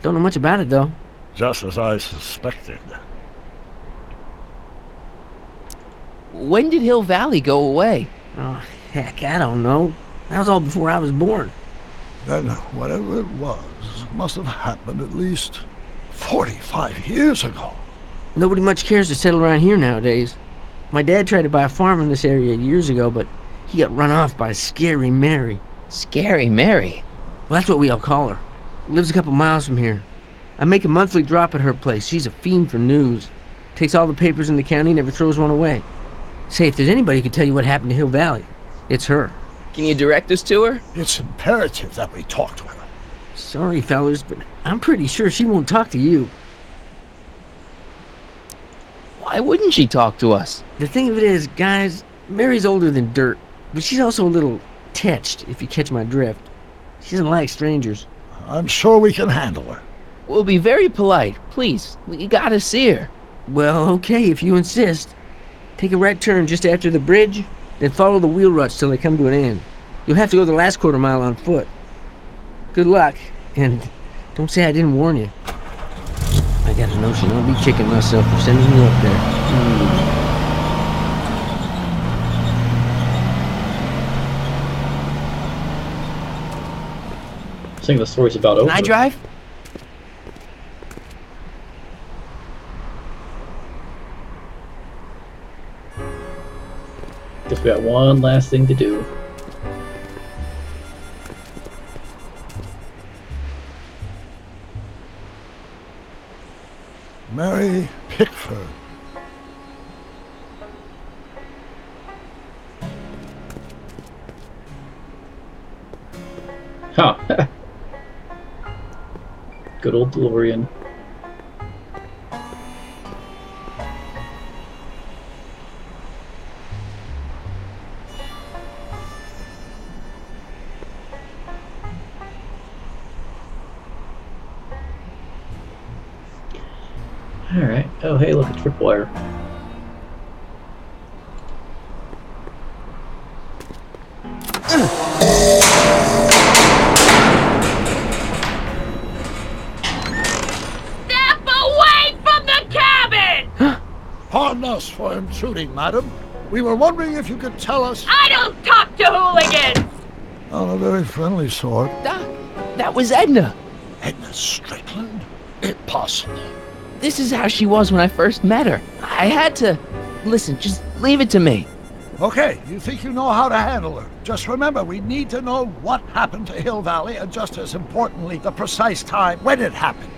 Don't know much about it, though. Just as I suspected. When did Hill Valley go away? Oh, heck, I don't know. That was all before I was born. Then whatever it was must have happened at least 45 years ago. Nobody much cares to settle around here nowadays. My dad tried to buy a farm in this area years ago, but he got run off by Scary Mary. Scary Mary? Well, that's what we all call her. Lives a couple miles from here. I make a monthly drop at her place. She's a fiend for news. Takes all the papers in the county, never throws one away. Say, if there's anybody who can tell you what happened to Hill Valley, it's her. Can you direct us to her? It's imperative that we talk to her. Sorry, fellas, but I'm pretty sure she won't talk to you. Why wouldn't she talk to us? The thing of it is, guys, Mary's older than dirt, but she's also a little tetched, if you catch my drift. She doesn't like strangers. I'm sure we can handle her. We'll be very polite. Please, we gotta see her. Well, okay, if you insist. Take a right turn just after the bridge, then follow the wheel ruts till they come to an end. You'll have to go the last quarter mile on foot. Good luck, and don't say I didn't warn you. I got a notion I'll be kicking myself for sending you up there. Saying the story's about over. Can I drive? Guess we got one last thing to do. Mary Pickford. Huh. Good old DeLorean. Alright. Oh, hey, look, a tripwire. Step away from the cabin! Pardon us for intruding, madam. We were wondering if you could tell us... I don't talk to hooligans! On a very friendly sort. Doc, that was Edna. Edna Strickland? Impossible. This is how she was when I first met her. I had to... Listen, just leave it to me. Okay, you think you know how to handle her. Just remember, we need to know what happened to Hill Valley, and just as importantly, the precise time when it happened.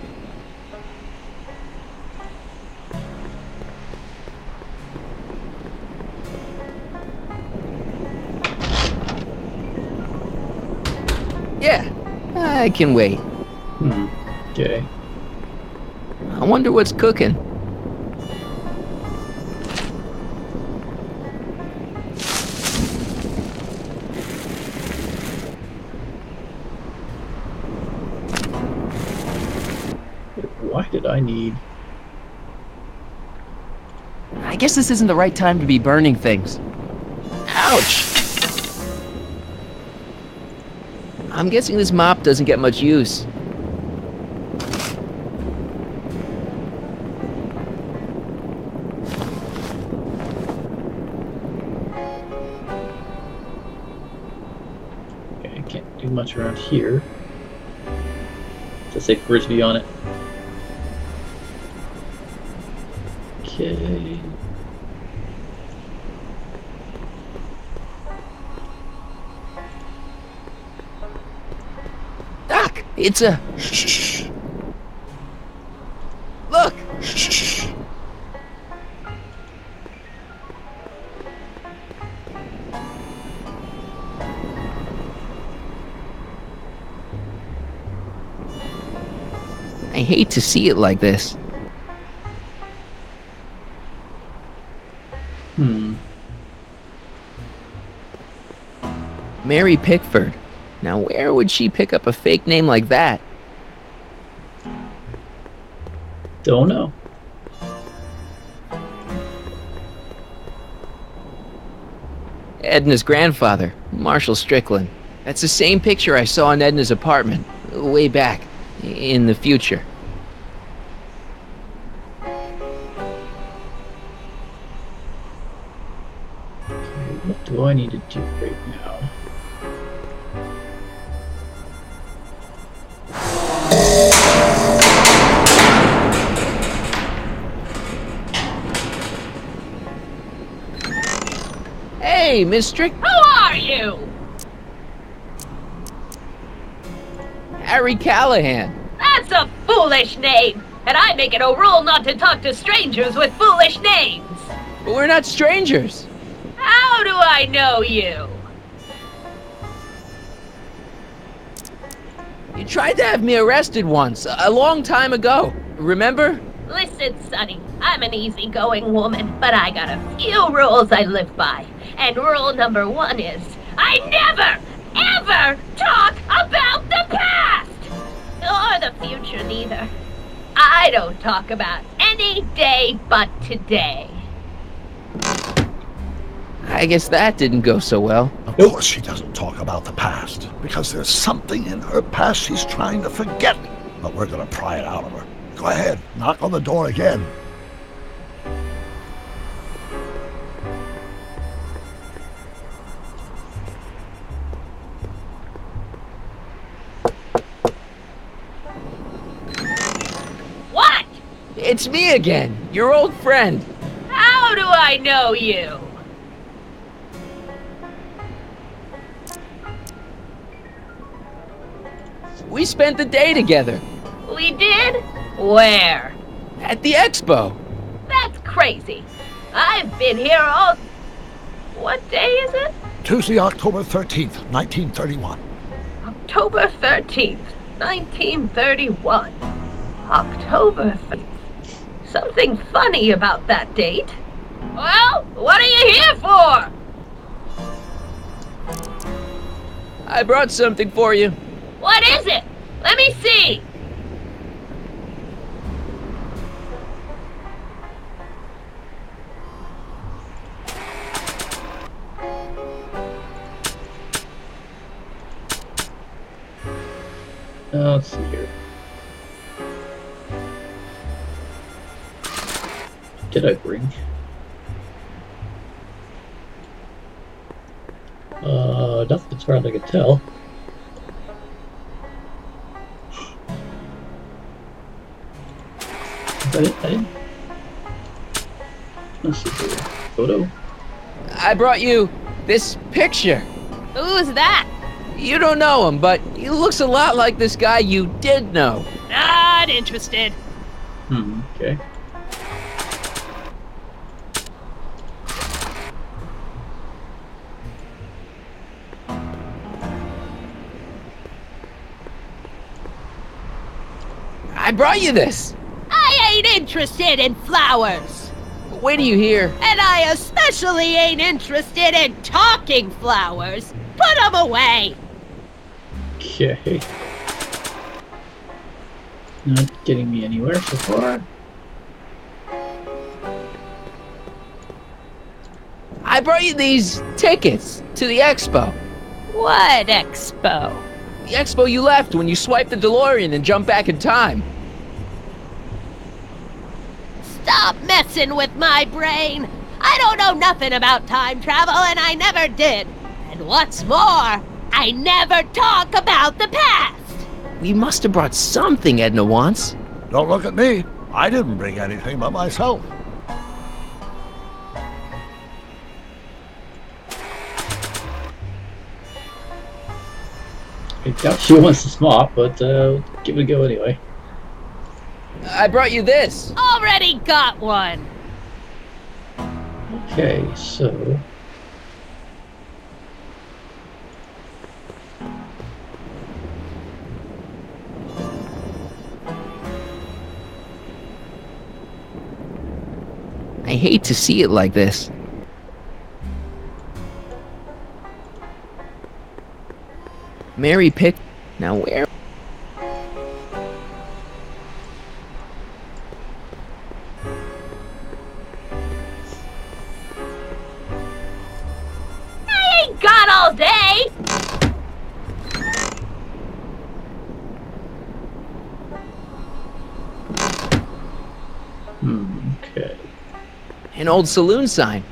Yeah, I can wait. Okay. I wonder what's cooking. Why did I need... I guess this isn't the right time to be burning things. Ouch! I'm guessing this mop doesn't get much use. Okay, I can't do much around here. Does it say Frisbee on it? Okay. Doc, it's a... Shh. Look! Shh. I hate to see it like this. Mary Pickford. Now where would she pick up a fake name like that? Don't know. Edna's grandfather, Marshall Strickland. That's the same picture I saw in Edna's apartment, way back, in the future. What do I need to do right now? Hey, Miss Strick... Who are you? Harry Callahan. That's a foolish name, and I make it a rule not to talk to strangers with foolish names. But we're not strangers. How do I know you? You tried to have me arrested once, a long time ago. Remember? Listen, Sonny, I'm an easygoing woman, but I got a few rules I live by. And rule number 1 is, I never, ever talk about the past! Or the future, neither. I don't talk about any day but today. I guess that didn't go so well. Of course she doesn't talk about the past, because there's something in her past she's trying to forget. But we're gonna pry it out of her. Go ahead, knock on the door again. What? It's me again, your old friend. How do I know you? We spent the day together. We did? Where? At the expo. That's crazy. I've been here all... What day is it? Tuesday, October 13th, 1931. October 13th, 1931. October 13th. Something funny about that date. Well, what are you here for? I brought something for you. What is it? Let me see. Let's see here. Did I bring? Nothing as far as I could tell. I didn't. Let's see here. Photo? I brought you this picture. Who's that? You don't know him, but he looks a lot like this guy you did know. Not interested. Okay. I brought you this. I ain't interested in flowers. Wait till you hear. And I especially ain't interested in talking flowers. Put them away. Okay. Not getting me anywhere so far. I brought you these tickets to the expo. What expo? The expo you left when you swiped the DeLorean and jumped back in time. Stop messing with my brain. I don't know nothing about time travel, and I never did. And what's more, I never talk about the past. We must have brought something Edna wants. Don't look at me. I didn't bring anything but myself. I doubt she wants to swap, but give it a go anyway. I brought you this. Already got one. Okay, so... I hate to see it like this. Mary picked... Now where... I ain't got all day. Okay. An old saloon sign.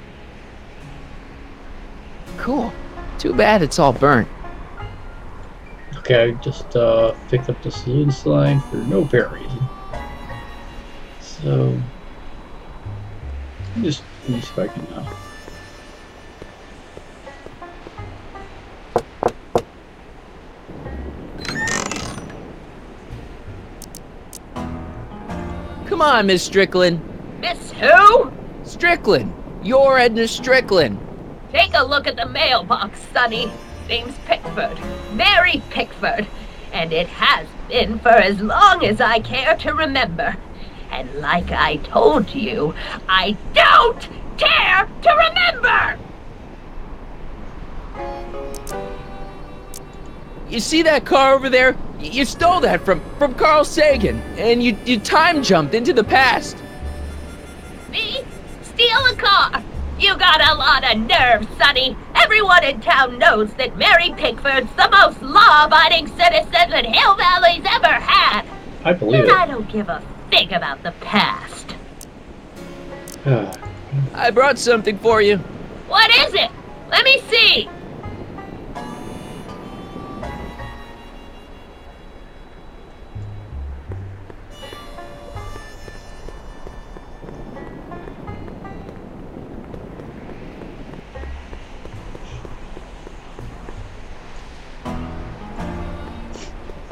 Cool. Too bad it's all burnt. Okay, I just picked up the saloon sign for no apparent reason. So... let me see if I can Come on, Miss Strickland. Miss who? Strickland. You're Edna Strickland. Take a look at the mailbox, Sonny. Name's Pickford. Mary Pickford. And it has been for as long as I care to remember. And like I told you, I don't care to remember! You see that car over there? You stole that from Carl Sagan, and you time jumped into the past. Me? Steal a car? You got a lot of nerve, Sonny. Everyone in town knows that Mary Pickford's the most law-abiding citizen that Hill Valley's ever had. I believe and it. I don't give a fig about the past. I brought something for you. What is it? Let me see.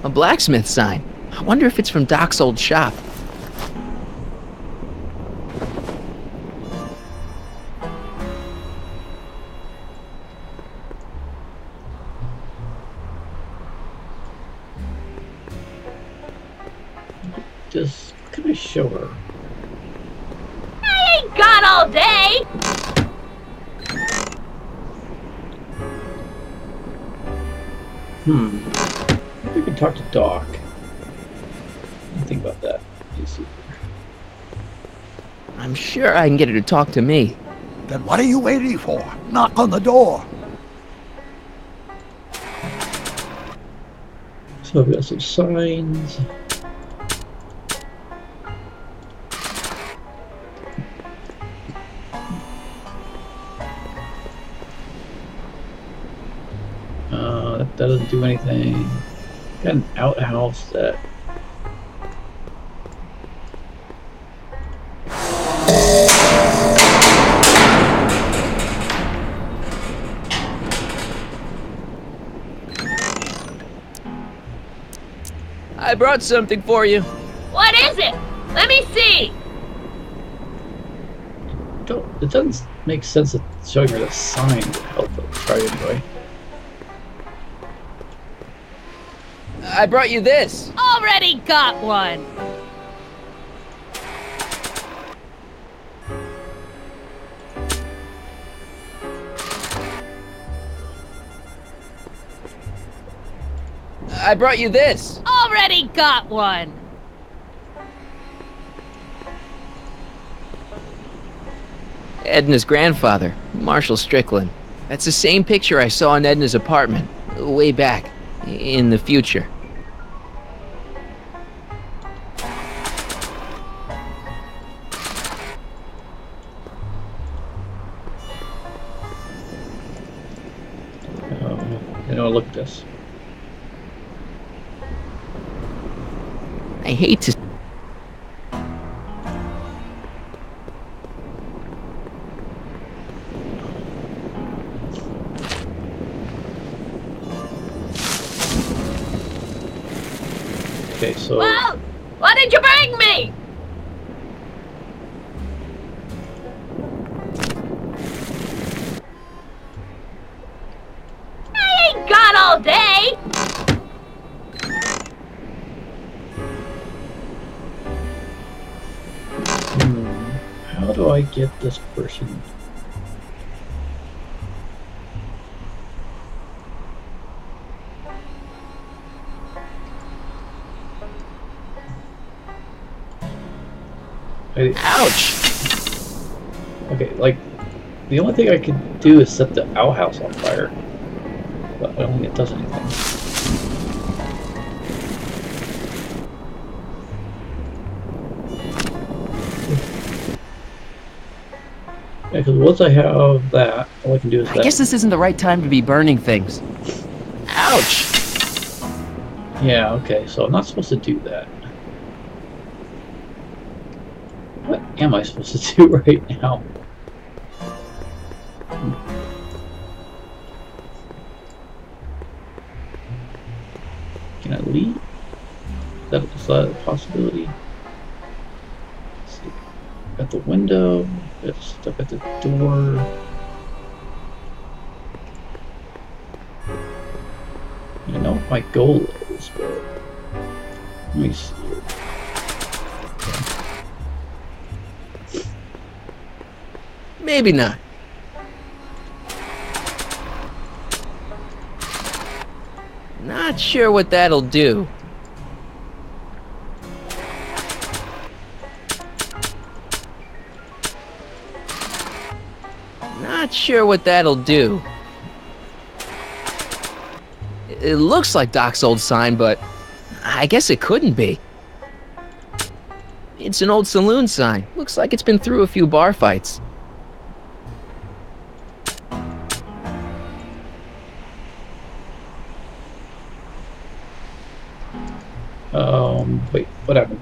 A blacksmith sign. I wonder if it's from Doc's old shop. Just can I show her? I ain't got all day. Maybe we can talk to Doc. Think about that. Let's see. I'm sure I can get her to talk to me. Then what are you waiting for? Knock on the door. So I've got some signs. That doesn't do anything. Got an outhouse that... I brought something for you. What is it? Let me see. It doesn't make sense that showing her the sign would help, but try anyway. I brought you this. Already got one. I brought you this. Already got one. Edna's grandfather, Marshall Strickland. That's the same picture I saw in Edna's apartment, way back, in the future. Look at this. I hate to... Okay, so... Well, what did you bring me? I ain't got all day. How do I get this person? Ouch! Okay, like, the only thing I could do is set the outhouse on fire. But I don't think it does anything. Yeah, because once I have that, all I can do is I guess this isn't the right time to be burning things. Ouch! Yeah, okay, so I'm not supposed to do that. What am I supposed to do right now? Can I leave? Is that a possibility? Let's see. At the window, got stuck at the door. I know what my goal is, but let me see. Maybe not. Not sure what that'll do. Not sure what that'll do. It looks like Doc's old sign, but I guess it couldn't be. It's an old saloon sign. Looks like it's been through a few bar fights. Wait, what happened?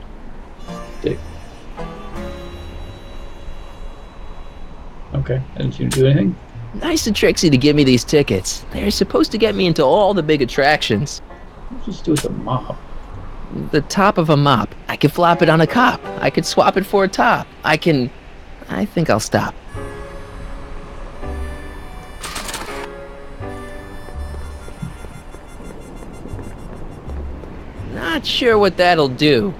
Okay, I didn't seem to do anything. Nice of Trixie to give me these tickets. They're supposed to get me into all the big attractions. What's this do with a mop? The top of a mop. I could flop it on a cop. I could swap it for a top. I think I'll stop. Not sure what that'll do.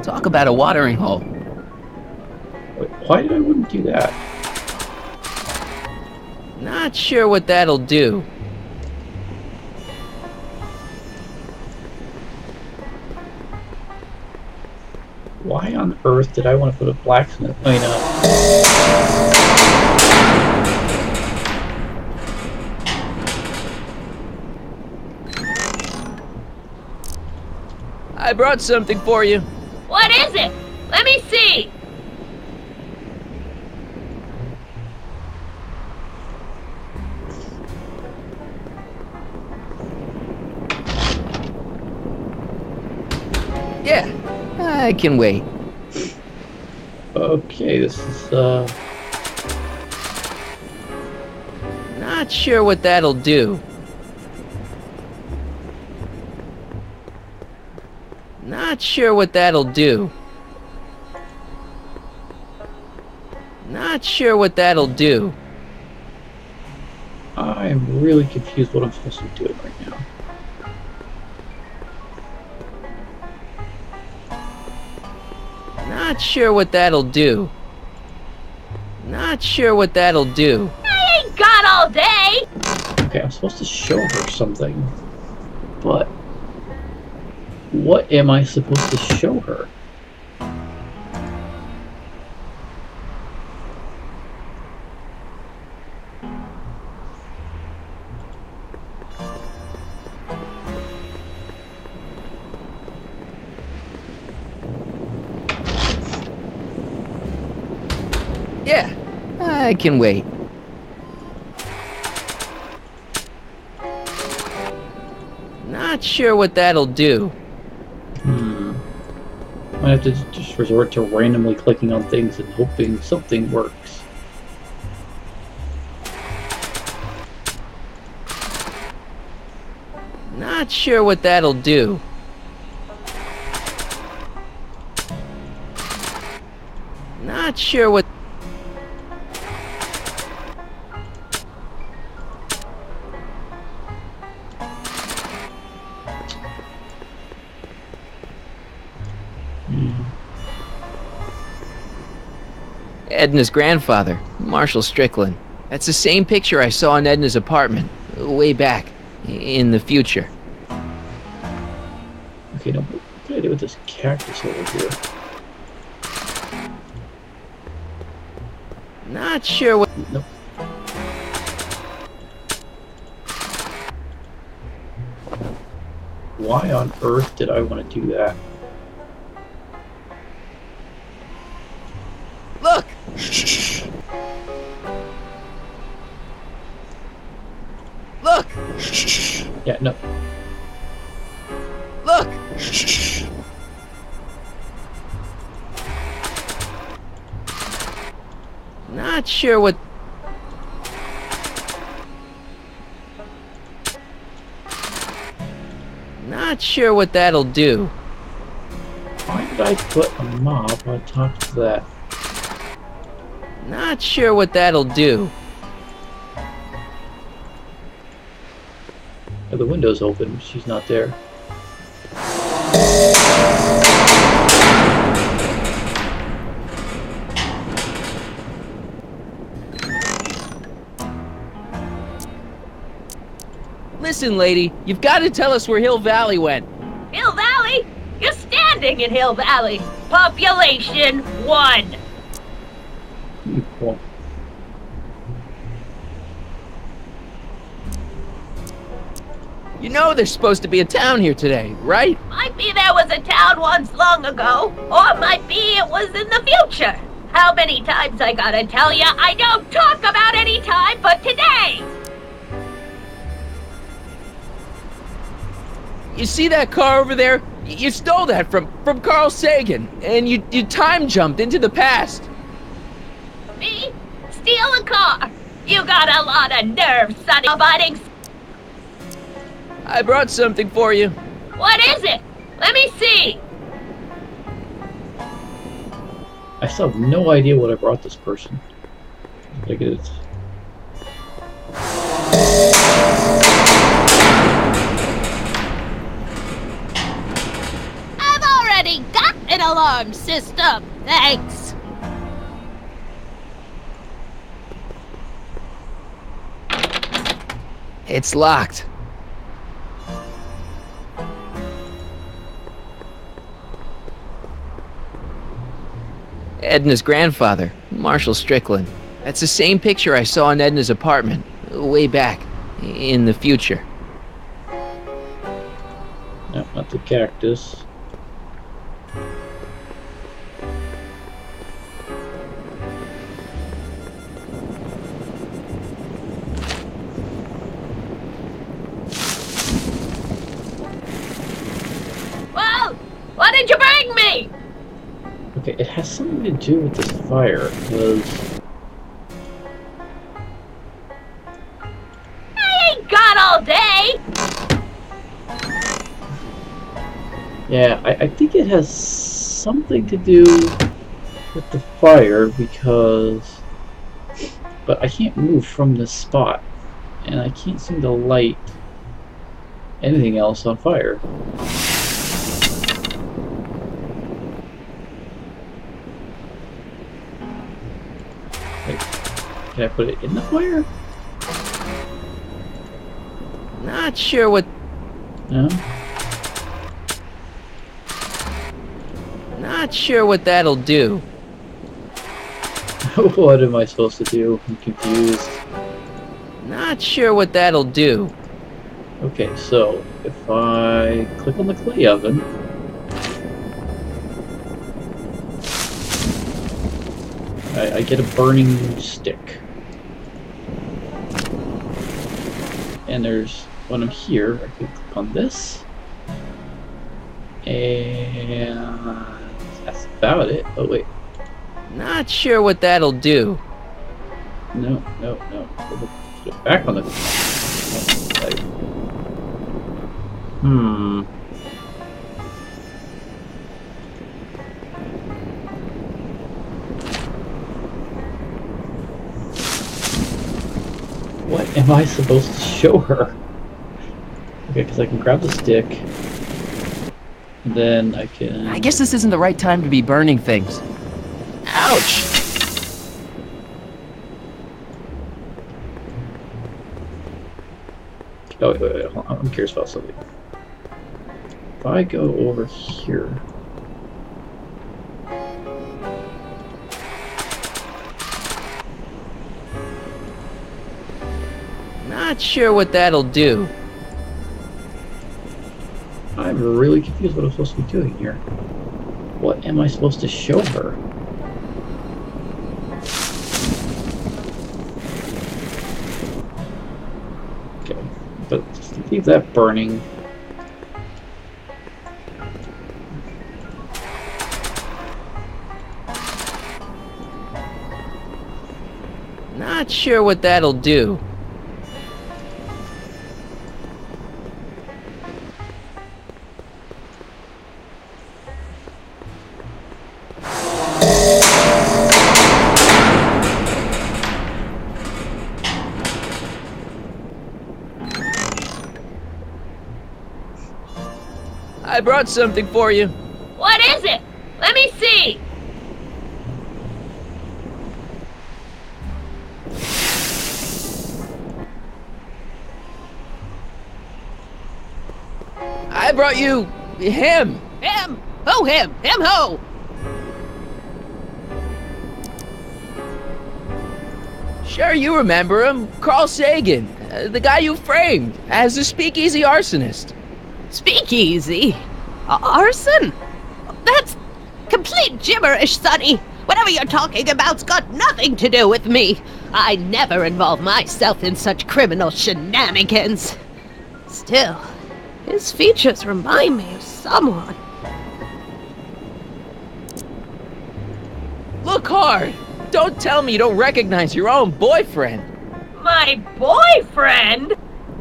Talk about a watering hole. Wait, why did I wouldn't do that? Not sure what that'll do. Why on earth did I want to put a blacksmith? I mean, I brought something for you. What is it? Let me see. Yeah, I can wait. Okay, this is, Not sure what that'll do. Not sure what that'll do. Not sure what that'll do. I'm really confused what I'm supposed to be doing right now. Not sure what that'll do. Not sure what that'll do. I ain't got all day. Okay, I'm supposed to show her something, but what am I supposed to show her? Yeah, I can wait. Not sure what that'll do. I have to just resort to randomly clicking on things and hoping something works. Not sure what that'll do. Not sure what... Edna's grandfather, Marshall Strickland. That's the same picture I saw in Edna's apartment, way back, in the future. Okay, now what can I do with this cactus over here? Not sure what... Nope. Why on earth did I want to do that? Look! Look! Yeah, no. Look! Not sure what... Not sure what that'll do. Why did I put a mob on top of that? Not sure what that'll do. Oh, the window's open, she's not there. Listen, lady, you've got to tell us where Hill Valley went. Hill Valley? You're standing in Hill Valley. Population 1. Well, You know there's supposed to be a town here today, right? Might be there was a town once long ago, or might be it was in the future. How many times I gotta tell ya, I don't talk about any time but today! You see that car over there? You stole that from Carl Sagan, and you time jumped into the past. Me? Steal a car? You got a lot of nerve, sonny abiding. I brought something for you. What is it? Let me see. I still have no idea what I brought this person. Like it's... I've already got an alarm system. Thanks. It's locked. Edna's grandfather, Marshall Strickland. That's the same picture I saw in Edna's apartment, way back, in the future. No, not the cactus. Well, what did you bring me? Okay, it has something to do with this fire, because... I ain't got all day! Yeah, I think it has something to do with the fire, because... But I can't move from this spot, and I can't seem to light anything else on fire. Wait, can I put it in the fire? Not sure what... No? Not sure what that'll do. What am I supposed to do? I'm confused. Not sure what that'll do. Okay, so if I click on the clay oven, I get a burning stick. And there's, when I'm here, I can click on this. And that's about it. Oh, wait. Not sure what that'll do. No. Put it back on the... What am I supposed to show her? Okay, because I can grab the stick. And then I can... I guess this isn't the right time to be burning things. Ouch! Oh, wait, hold on. I'm curious about something. If I go over here... Not sure what that'll do. I'm really confused what I'm supposed to be doing here. What am I supposed to show her? Okay, but just leave that burning. Not sure what that'll do. I brought something for you. What is it? Let me see! I brought you... him! Him! Who him? Him who? Sure, you remember him. Carl Sagan. The guy you framed as a speakeasy arsonist. Speakeasy? Arson? That's complete gibberish, Sonny. Whatever you're talking about's got nothing to do with me. I never involve myself in such criminal shenanigans. Still, his features remind me of someone. Look hard. Don't tell me you don't recognize your own boyfriend. My boyfriend?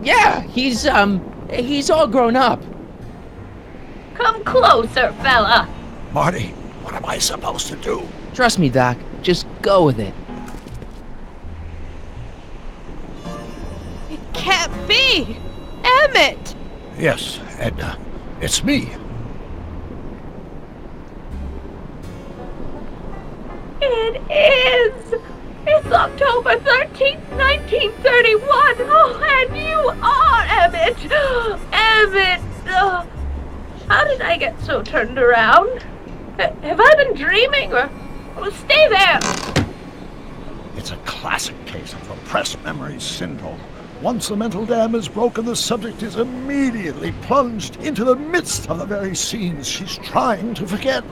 Yeah, he's all grown up. Come closer, fella. Marty, what am I supposed to do? Trust me, Doc. Just go with it. It can't be! Emmett! Yes, Edna. It's me. It is! It's October 13th, 1931! Oh, and you are Emmett! Emmett! How did I get so turned around? Have I been dreaming, or Well, stay there! It's a classic case of repressed memory syndrome. Once the mental dam is broken, the subject is immediately plunged into the midst of the very scenes she's trying to forget.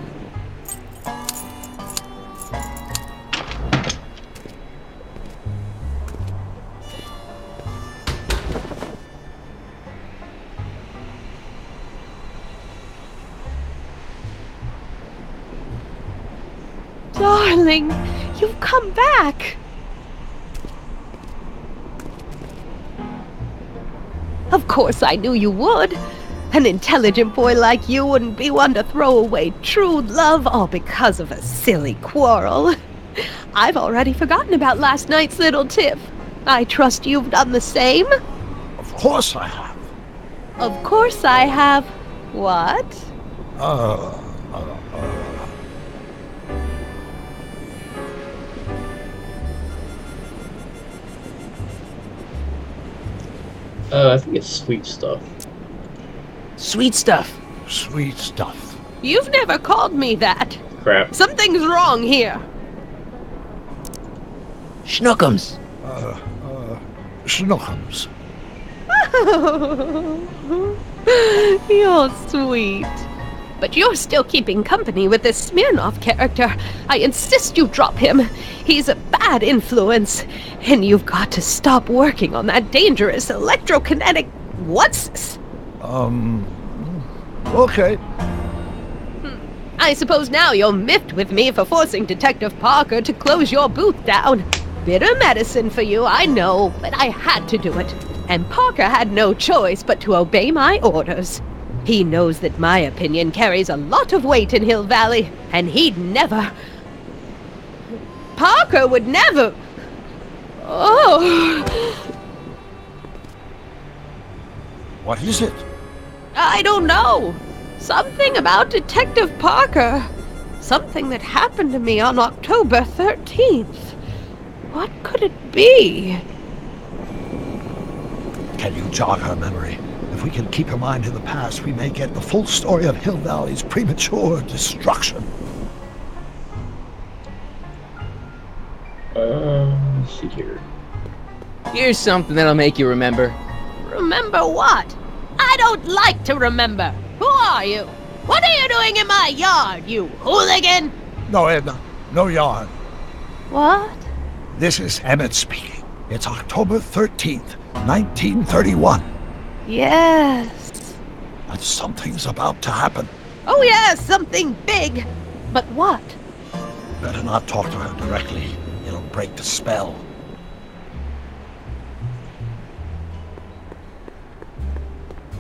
Darling, you've come back. Of course I knew you would. An intelligent boy like you wouldn't be one to throw away true love all because of a silly quarrel. I've already forgotten about last night's little tiff. I trust you've done the same? Of course I have. Of course I have. What? I think it's sweet stuff. Sweet stuff. Sweet stuff. You've never called me that. Crap. Something's wrong here. Schnookums. Schnookums. You're sweet. But you're still keeping company with this Smirnoff character. I insist you drop him. He's a bad influence. And you've got to stop working on that dangerous electrokinetic... What's... Okay. I suppose now you're miffed with me for forcing Detective Parker to close your booth down. Bitter medicine for you, I know, but I had to do it. And Parker had no choice but to obey my orders. He knows that my opinion carries a lot of weight in Hill Valley, and he'd never... Parker would never... Oh... What is it? I don't know. Something about Detective Parker. Something that happened to me on October 13th. What could it be? Can you jog her memory? If we can keep her mind in the past, we may get the full story of Hill Valley's premature destruction. Let's see here. Here's something that'll make you remember. Remember what? I don't like to remember. Who are you? What are you doing in my yard, you hooligan? No, Edna. No yarn. What? This is Emmett speaking. It's October 13th, 1931. Yes. And something's about to happen. Oh yes, something big. But what? Better not talk to her directly. It'll break the spell.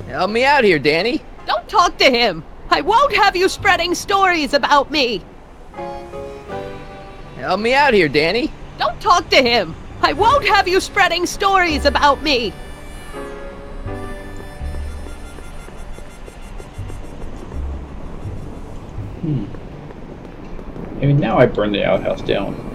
Help me out here, Danny. Don't talk to him. I won't have you spreading stories about me. Help me out here, Danny. Don't talk to him. I won't have you spreading stories about me. I mean, now I burned the outhouse down.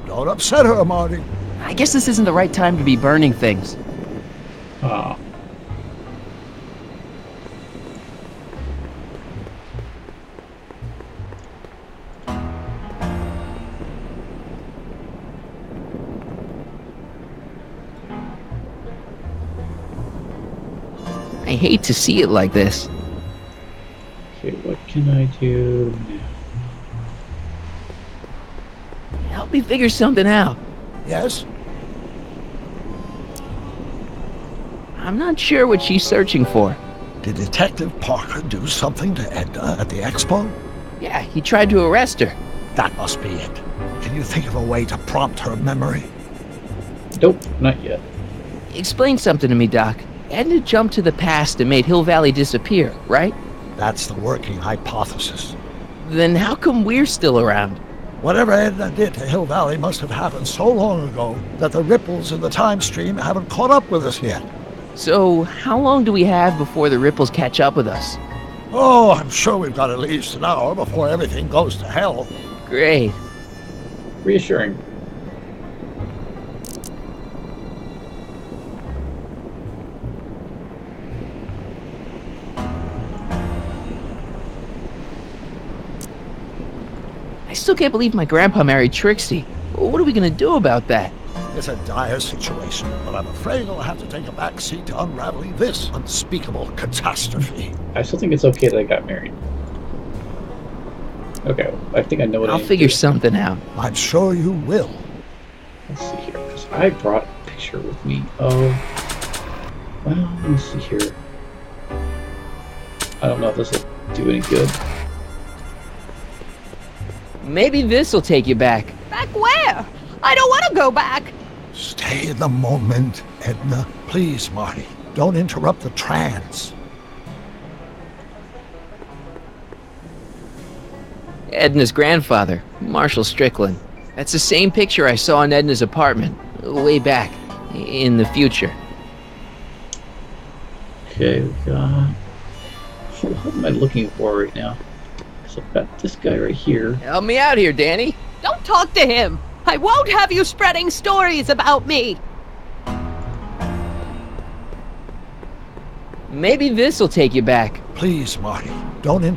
Don't upset her, Marty. I guess this isn't the right time to be burning things. Ah. I hate to see it like this. Okay, what can I do now? Help me figure something out. Yes? I'm not sure what she's searching for. Did Detective Parker do something to Edna at the expo? Yeah, he tried to arrest her. That must be it. Can you think of a way to prompt her memory? Nope, not yet. Explain something to me, Doc. Edna jumped to the past and made Hill Valley disappear, right? That's the working hypothesis. Then how come we're still around? Whatever Edna did to Hill Valley must have happened so long ago that the ripples in the time stream haven't caught up with us yet. So, how long do we have before the ripples catch up with us? Oh, I'm sure we've got at least an hour before everything goes to hell. Great. Reassuring. I still can't believe my grandpa married Trixie. What are we gonna do about that? It's a dire situation, but I'm afraid I'll have to take a back seat to unraveling this unspeakable catastrophe. I still think it's okay that I got married. Okay, I think I know what I'll figure something out. I'm sure you will. Let's see here, because I brought a picture with me. Oh, well, let me see here. I don't know if this will do any good. Maybe this'll take you back. Back where? I don't want to go back. Stay in the moment, Edna. Please, Marty. Don't interrupt the trance. Edna's grandfather, Marshall Strickland. That's the same picture I saw in Edna's apartment, way back, in the future. Okay, we got... What am I looking for right now? So I've got this guy right here. Help me out here, Danny. Don't talk to him. I won't have you spreading stories about me. Maybe this'll take you back. Please, Marty. Don't You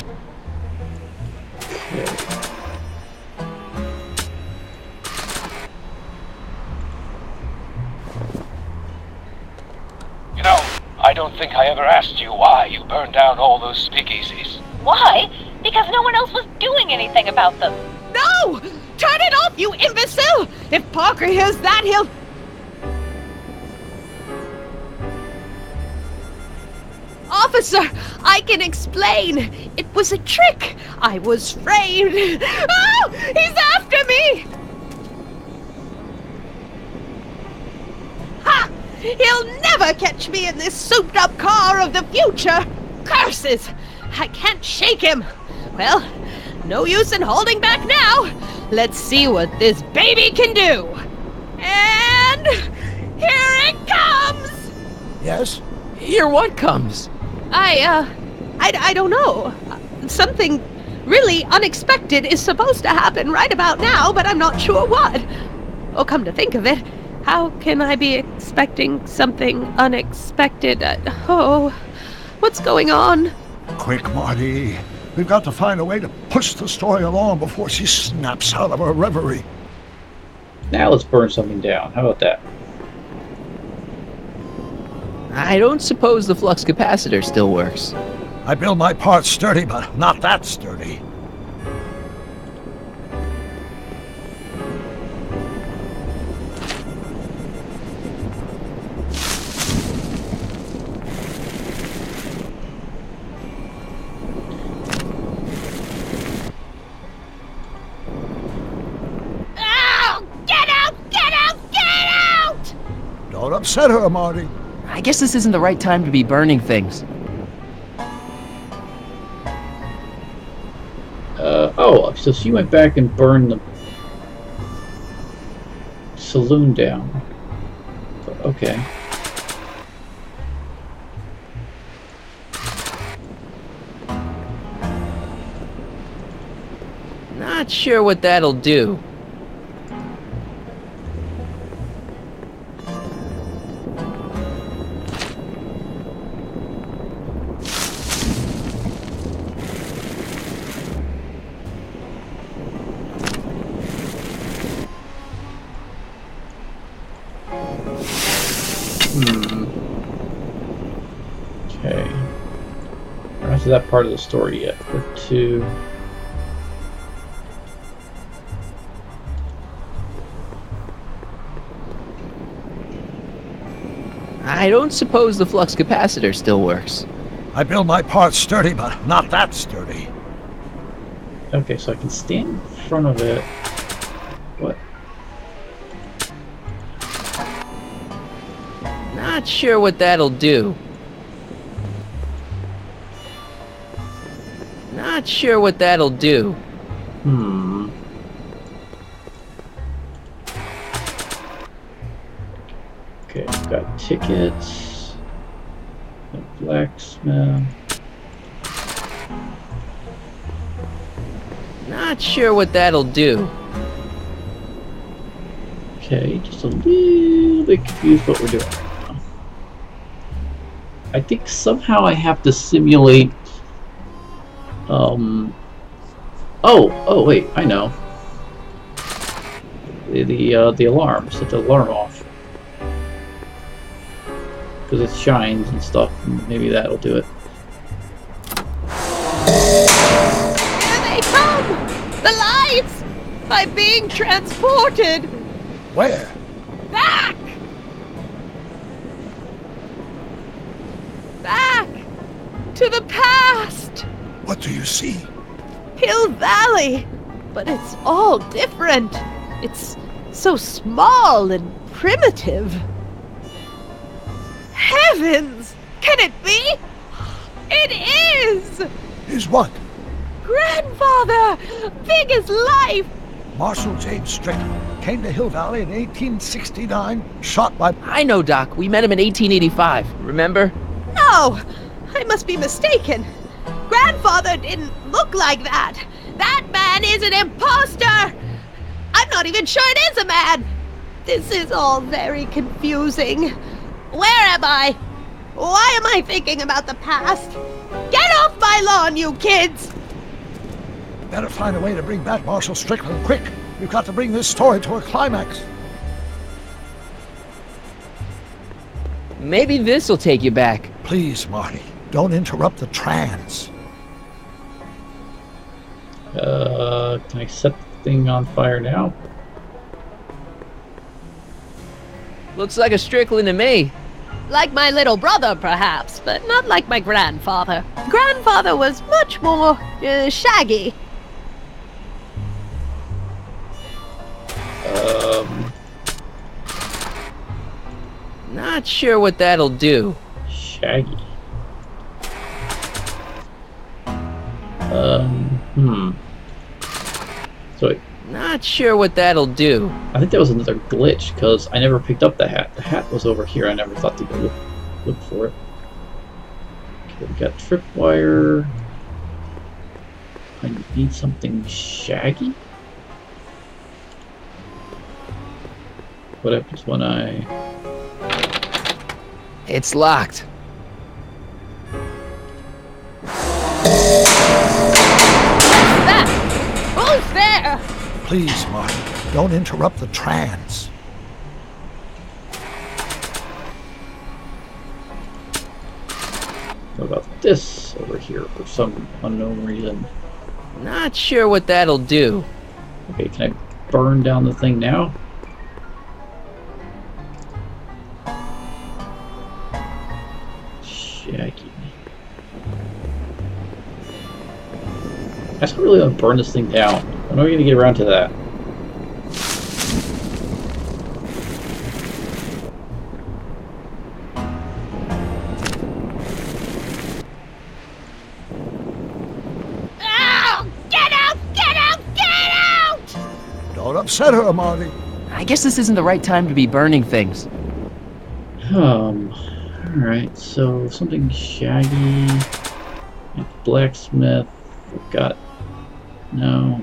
know, I don't think I ever asked you why you burned down all those speakeasies. Why? Because no one else was doing anything about them. No! Turn it off, you imbecile! If Parker hears that, he'll... Officer, I can explain. It was a trick. I was framed. Oh! He's after me! Ha! He'll never catch me in this souped-up car of the future. Curses! I can't shake him. Well, no use in holding back now. Let's see what this baby can do. And here it comes! Yes? Here what comes? I don't know. Something really unexpected is supposed to happen right about now, but I'm not sure what. Oh, come to think of it, how can I be expecting something unexpected? What's going on? Quick, Marty. We've got to find a way to push the story along before she snaps out of her reverie. Now let's burn something down. How about that? I don't suppose the flux capacitor still works. I build my parts sturdy, but not that sturdy. Don't upset her, Marty. I guess this isn't the right time to be burning things. Oh, so she went back and burned the saloon down. Okay. Not sure what that'll do. Okay. We're not to that part of the story yet. We're to... I don't suppose the flux capacitor still works. I build my parts sturdy, but not that sturdy. Okay, so I can stand in front of it. What? Not sure what that'll do. Not sure what that'll do. Okay, I've got tickets. A blacksmith. Not sure what that'll do. Okay, just a little bit confused what we're doing right now. I think somehow I have to simulate... Oh, wait, I know. The alarm. Set the alarm off. Because it shines and stuff. Maybe that'll do it. Here they come! The lights! I'm being transported! Where? Back! Back! To the past! What do you see? Hill Valley! But it's all different. It's so small and primitive. Heavens! Can it be? It is! Is what? Grandfather! Big as life! Marshal James Strickland came to Hill Valley in 1869, shot by... I know, Doc. We met him in 1885. Remember? No! I must be mistaken. Grandfather didn't look like that. That man is an imposter! I'm not even sure it is a man! This is all very confusing. Where am I? Why am I thinking about the past? Get off my lawn, you kids! Better find a way to bring back Marshal Strickland quick. We've got to bring this story to a climax. Maybe this'll take you back. Please, Marty, don't interrupt the trance. Can I set the thing on fire now? Looks like a Strickland to me. Like my little brother, perhaps, but not like my grandfather. Grandfather was much more shaggy. Not sure what that'll do. Shaggy. So Not sure what that'll do. I think that was another glitch because I never picked up the hat. The hat was over here. I never thought to go look for it. Okay, we got tripwire. I need something shaggy. What happens when I... It's locked. Who's there? Please, Marty, don't interrupt the trance. What about this over here for some unknown reason? Not sure what that'll do. Okay, can I burn down the thing now? Shaggy. I just really want to burn this thing down. When are we going to get around to that? Ow! Get out! Get out! Get out! Don't upset her, Marty. I guess this isn't the right time to be burning things. Alright, so something shaggy. Blacksmith. We've got... No.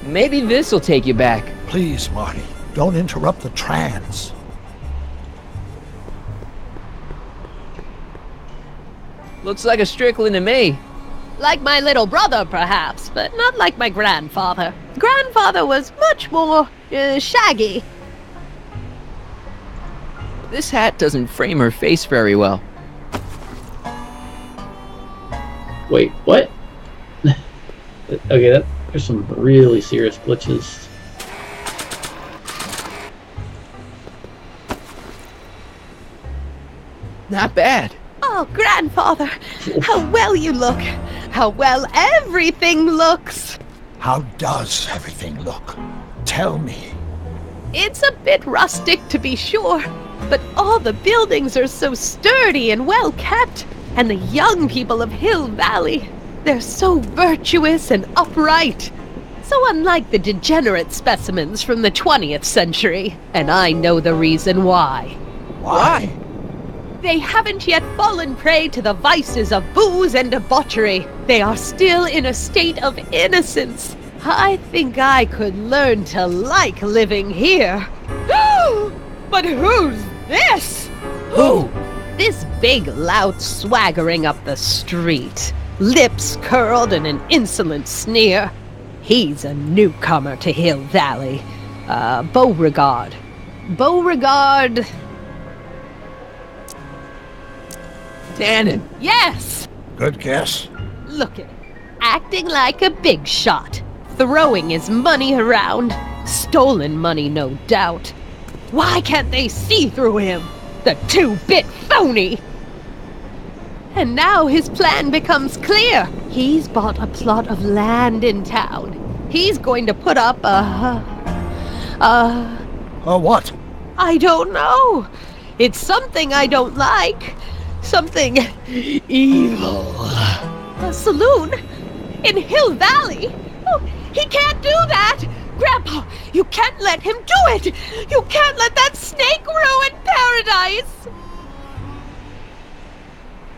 Maybe this'll take you back. Please, Marty, don't interrupt the trance. Looks like a Strickland to me. Like my little brother, perhaps, but not like my grandfather. Grandfather was much more shaggy. This hat doesn't frame her face very well. Wait, what? Okay, there's some really serious glitches. Not bad. Oh, grandfather, how well you look. How well everything looks. How does everything look? Tell me. It's a bit rustic, to be sure, but all the buildings are so sturdy and well kept. And the young people of Hill Valley, they're so virtuous and upright. So unlike the degenerate specimens from the 20th century. And I know the reason why. Why? They haven't yet fallen prey to the vices of booze and debauchery. They are still in a state of innocence. I think I could learn to like living here. But who's this? Who? This big lout swaggering up the street, lips curled in an insolent sneer. He's a newcomer to Hill Valley. Beauregard. Beauregard... Tannen. Yes! Good guess. Look at him, acting like a big shot, throwing his money around. Stolen money, no doubt. Why can't they see through him? The two-bit phony! And now his plan becomes clear. He's bought a plot of land in town. He's going to put up a what? I don't know. It's something I don't like. Something evil. A saloon? In Hill Valley? Oh, he can't do that! Grandpa, you can't let him do it! You can't let that snake ruin paradise!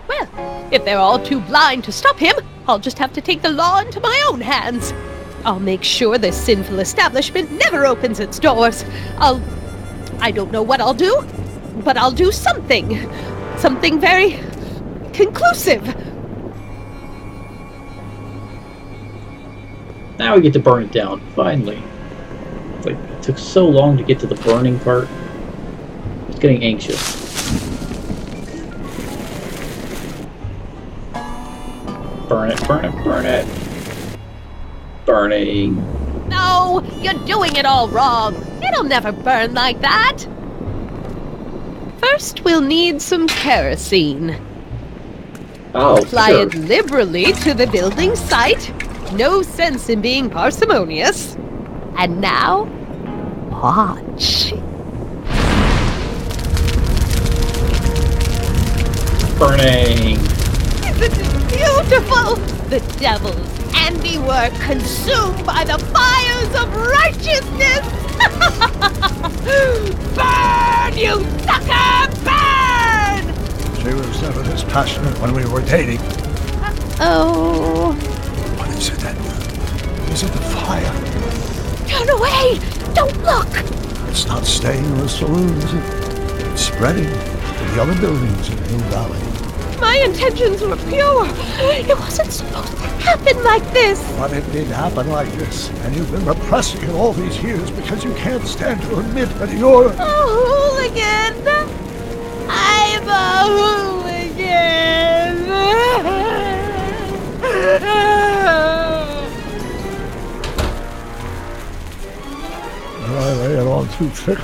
Well, if they're all too blind to stop him, I'll just have to take the law into my own hands. I'll make sure this sinful establishment never opens its doors. I don't know what I'll do, but I'll do something. Something very conclusive. Now we get to burn it down, finally. Like, it took so long to get to the burning part. I was getting anxious. Burn it, burn it, burn it. Burning. No, you're doing it all wrong. It'll never burn like that. First, we'll need some kerosene. Oh, apply sure. it liberally to the building site. No sense in being parsimonious. And now, watch. Burning. Isn't it beautiful? The devil's handiwork consumed by the fires of righteousness. Burn, you sucker! Burn! She was never this passionate when we were dating. Oh. What is it then? Is it the fire? Turn away! Don't look! It's not staying in the saloon, is it? It's spreading to the other buildings in Hill Valley. My intentions were pure. It wasn't supposed to happen like this. But it did happen like this, and you've been repressing it all these years because you can't stand to admit that you're... A hooligan! I'm a hooligan! I lay it on too thick.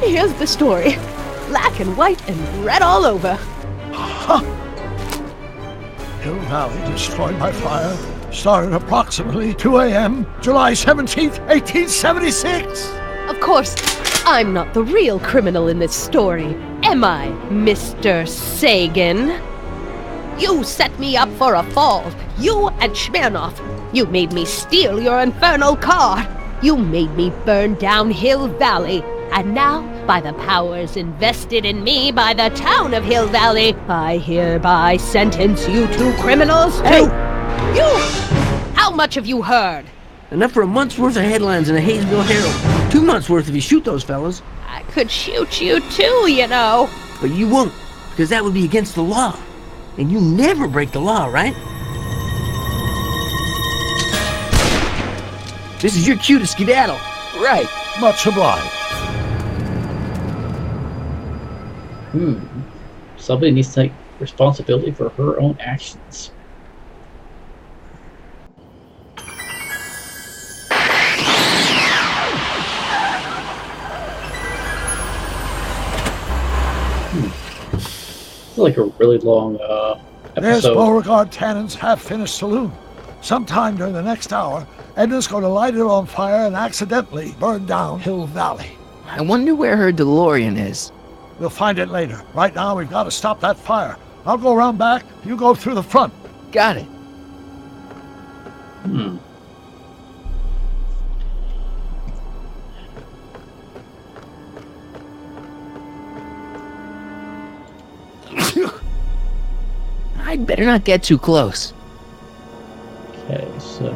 Here's the story. Black and white and red all over. Huh. Hill Valley destroyed by fire started approximately 2 a.m. July 17th, 1876. Of course, I'm not the real criminal in this story, am I, Mr. Sagan? You set me up for a fall. You and Smirnoff. You made me steal your infernal car. You made me burn down Hill Valley. And now, by the powers invested in me by the town of Hill Valley, I hereby sentence you two criminals to... Hey! You! How much have you heard? Enough for a month's worth of headlines in the Hayesville Herald. 2 months worth if you shoot those fellas. I could shoot you too, you know. But you won't, because that would be against the law. And you never break the law, right? This is your cue to skedaddle. Right. Much obliged. Somebody needs to take responsibility for her own actions. It's like a really long There's episode. Beauregard Tannen's half-finished saloon. Sometime during the next hour, Edna's going to light it on fire and accidentally burn down Hill Valley. I wonder where her DeLorean is. We'll find it later. Right now, we've got to stop that fire. I'll go around back. You go through the front. Got it. I'd better not get too close. Okay, so...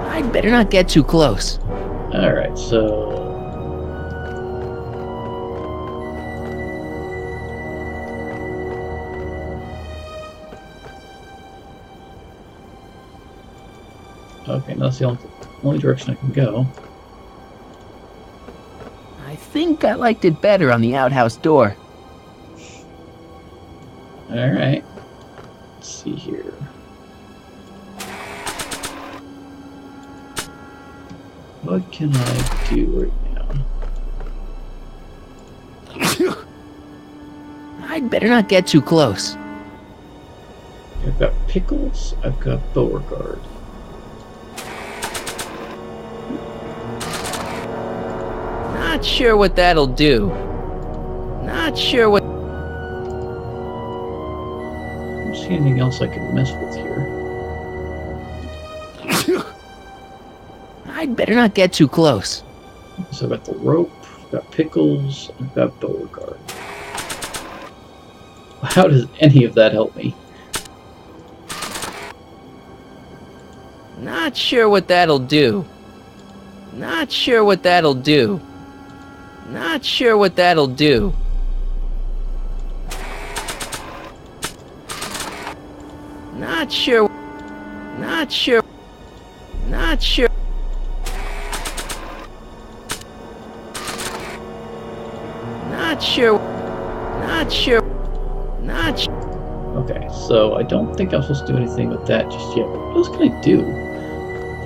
I'd better not get too close. Alright, so... Okay, that's the only direction I can go. I think I liked it better on the outhouse door. Alright. Let's see here. What can I do right now? I'd better not get too close. I've got Pickles, I've got Beauregard. Not sure what that'll do. Not sure what... I don't see anything else I can mess with here. I'd better not get too close. So I've got the rope, I've got Pickles, I've got Beauregard. How does any of that help me? Not sure what that'll do. Not sure what that'll do. Not sure what that'll do. Not sure. Not sure. Not sure. Not sure. Not sure. Not sure. Okay, so I don't think I'm supposed to do anything with that just yet. What else can I do?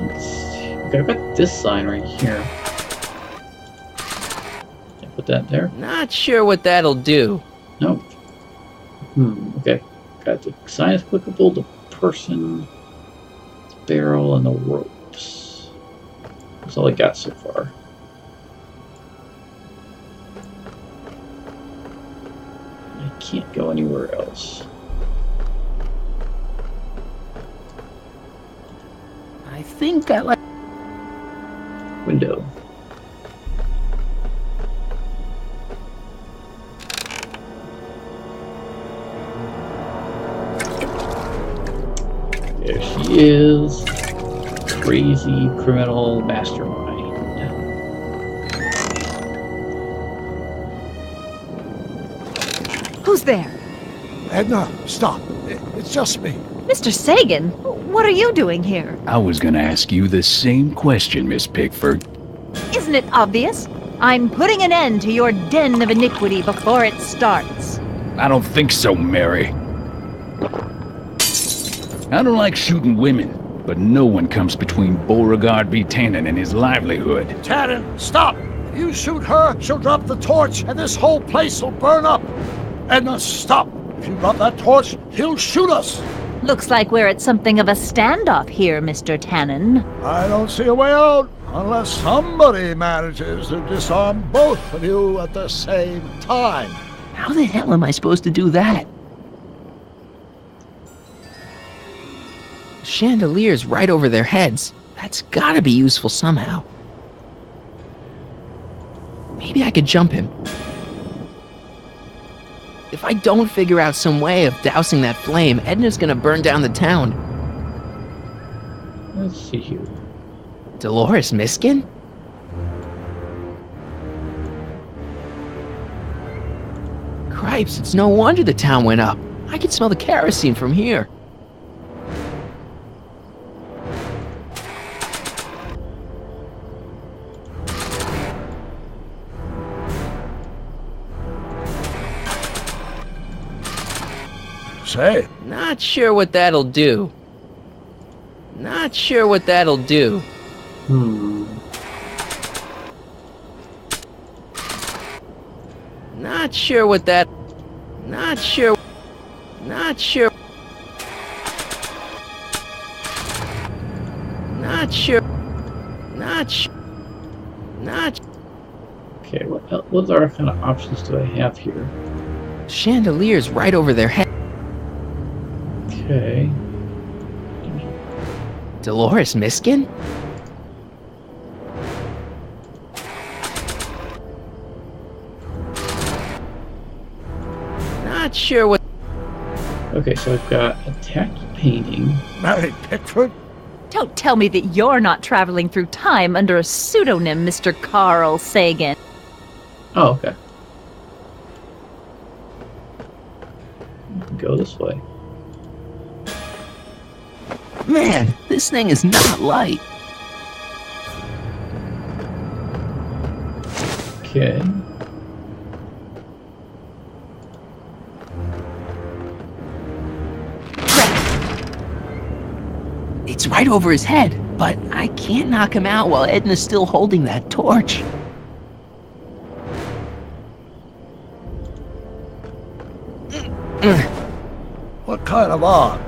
Let's see. Okay, I've got this sign right here. Can I put that there? Not sure what that'll do. Nope. Okay. Got the sign is clickable, the person, the barrel, and the ropes. That's all I got so far. I can't go anywhere else. I think I like... Window. There she is. Crazy criminal mastermind. Who's there? Edna, stop. It's just me. Mr. Sagan, what are you doing here? I was gonna ask you the same question, Miss Pickford. Isn't it obvious? I'm putting an end to your den of iniquity before it starts. I don't think so, Mary. I don't like shooting women, but no one comes between Beauregard B. Tannen and his livelihood. Tannen, stop! If you shoot her, she'll drop the torch, and this whole place will burn up. Edna, stop! If you drop that torch, he'll shoot us. Looks like we're at something of a standoff here, Mr. Tannen. I don't see a way out, unless somebody manages to disarm both of you at the same time. How the hell am I supposed to do that? Chandelier's right over their heads. That's gotta be useful somehow. Maybe I could jump him. If I don't figure out some way of dousing that flame, Edna's gonna burn down the town. Let's see here. Dolores Miskin? Cripes, it's no wonder the town went up. I can smell the kerosene from here. Say. Not sure what that'll do. Not sure what that'll do. Not sure what that... Not sure... Not sure... Not sure... Not sure... Not... Okay, what other kind of options do I have here? Chandelier's right over their head. Okay. Dolores Miskin? not sure what... Okay, so I've got a tacky painting. Mary Pickford? Don't tell me that you're not traveling through time under a pseudonym, Mr. Carl Sagan. Oh, okay. Go this way. Man, this thing is not light. Okay. It's right over his head, but I can't knock him out while Edna's still holding that torch. What kind of art?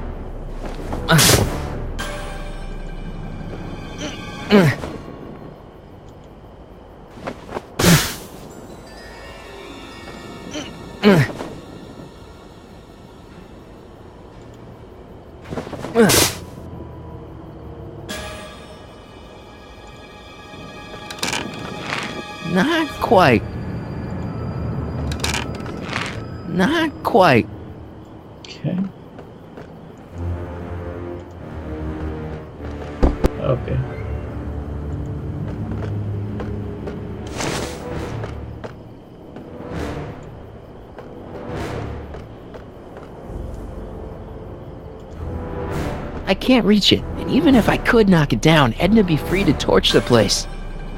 Not quite. Not quite. Okay. Okay. I can't reach it, and even if I could knock it down, Edna'd be free to torch the place.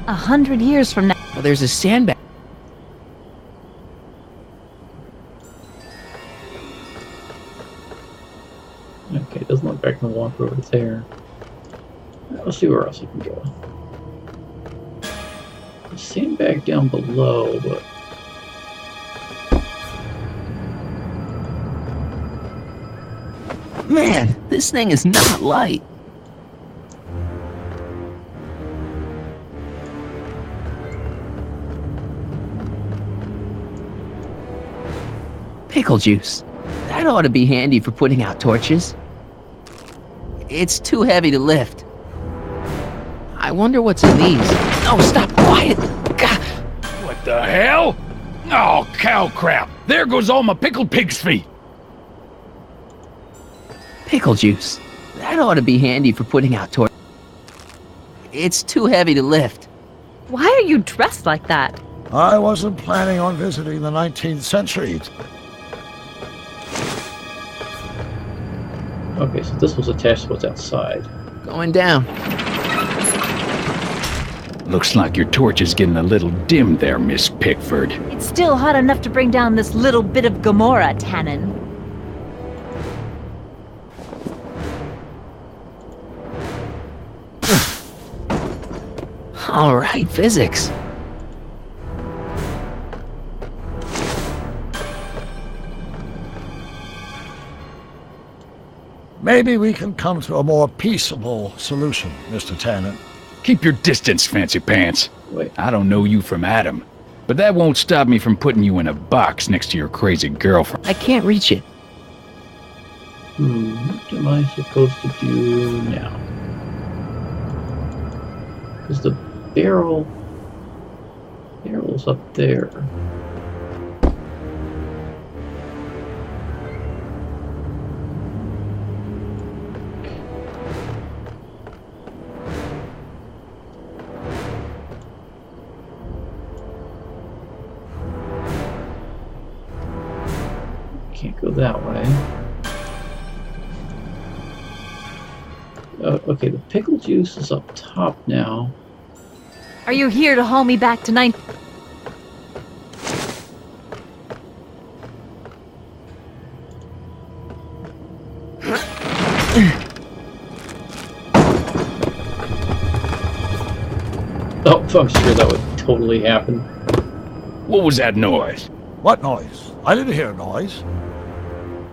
100 years from now... Well, there's a sandbag. Okay, it doesn't look like I can walk over there. Let's see where else I can go. The sandbag down below, but... Man, this thing is not light. Pickle juice. That ought to be handy for putting out torches. It's too heavy to lift. I wonder what's in these. Oh, stop, quiet! God. What the hell? Oh, cow crap! There goes all my pickled pig's feet! Pickle juice. That ought to be handy for putting out torches. It's too heavy to lift. Why are you dressed like that? I wasn't planning on visiting the 19th century. Okay, so this was attached to what's outside. Going down. Looks like your torch is getting a little dim there, Miss Pickford. It's still hot enough to bring down this little bit of Gomorrah tannin. All right, physics. Maybe we can come to a more peaceable solution, Mr. Tennant. Keep your distance, fancy pants. Wait. I don't know you from Adam, but that won't stop me from putting you in a box next to your crazy girlfriend. I can't reach it. What am I supposed to do now? Because the barrel's up there. Can't go that way. Okay, the pickle juice is up top now. Are you here to haul me back to 9... Oh, I'm sure that would totally happen. What was that noise? What noise? I didn't hear a noise.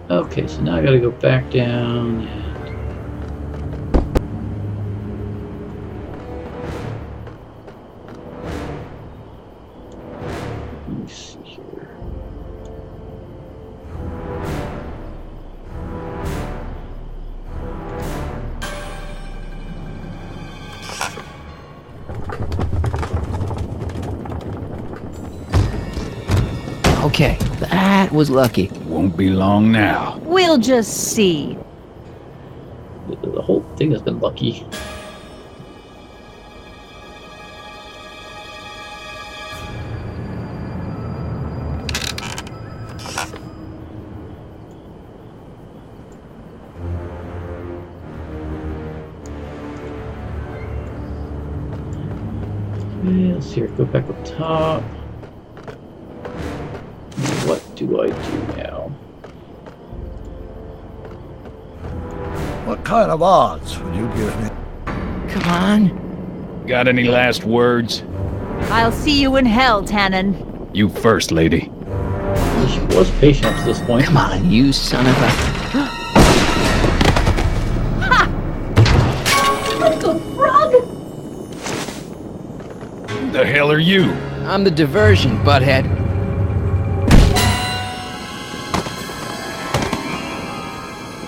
Okay, so now I gotta go back down and... Let me see here. Okay, that was lucky. Won't be long now. We'll just see. The whole thing has been lucky. Okay, let's see here. Go back up top. What do I do now? What kind of odds would you give me? Come on. Got any last words? I'll see you in hell, Tannen. You first, lady. She was patient up to this point. Come on, you son of a... Little frog! Who the hell are you? I'm the diversion, butthead.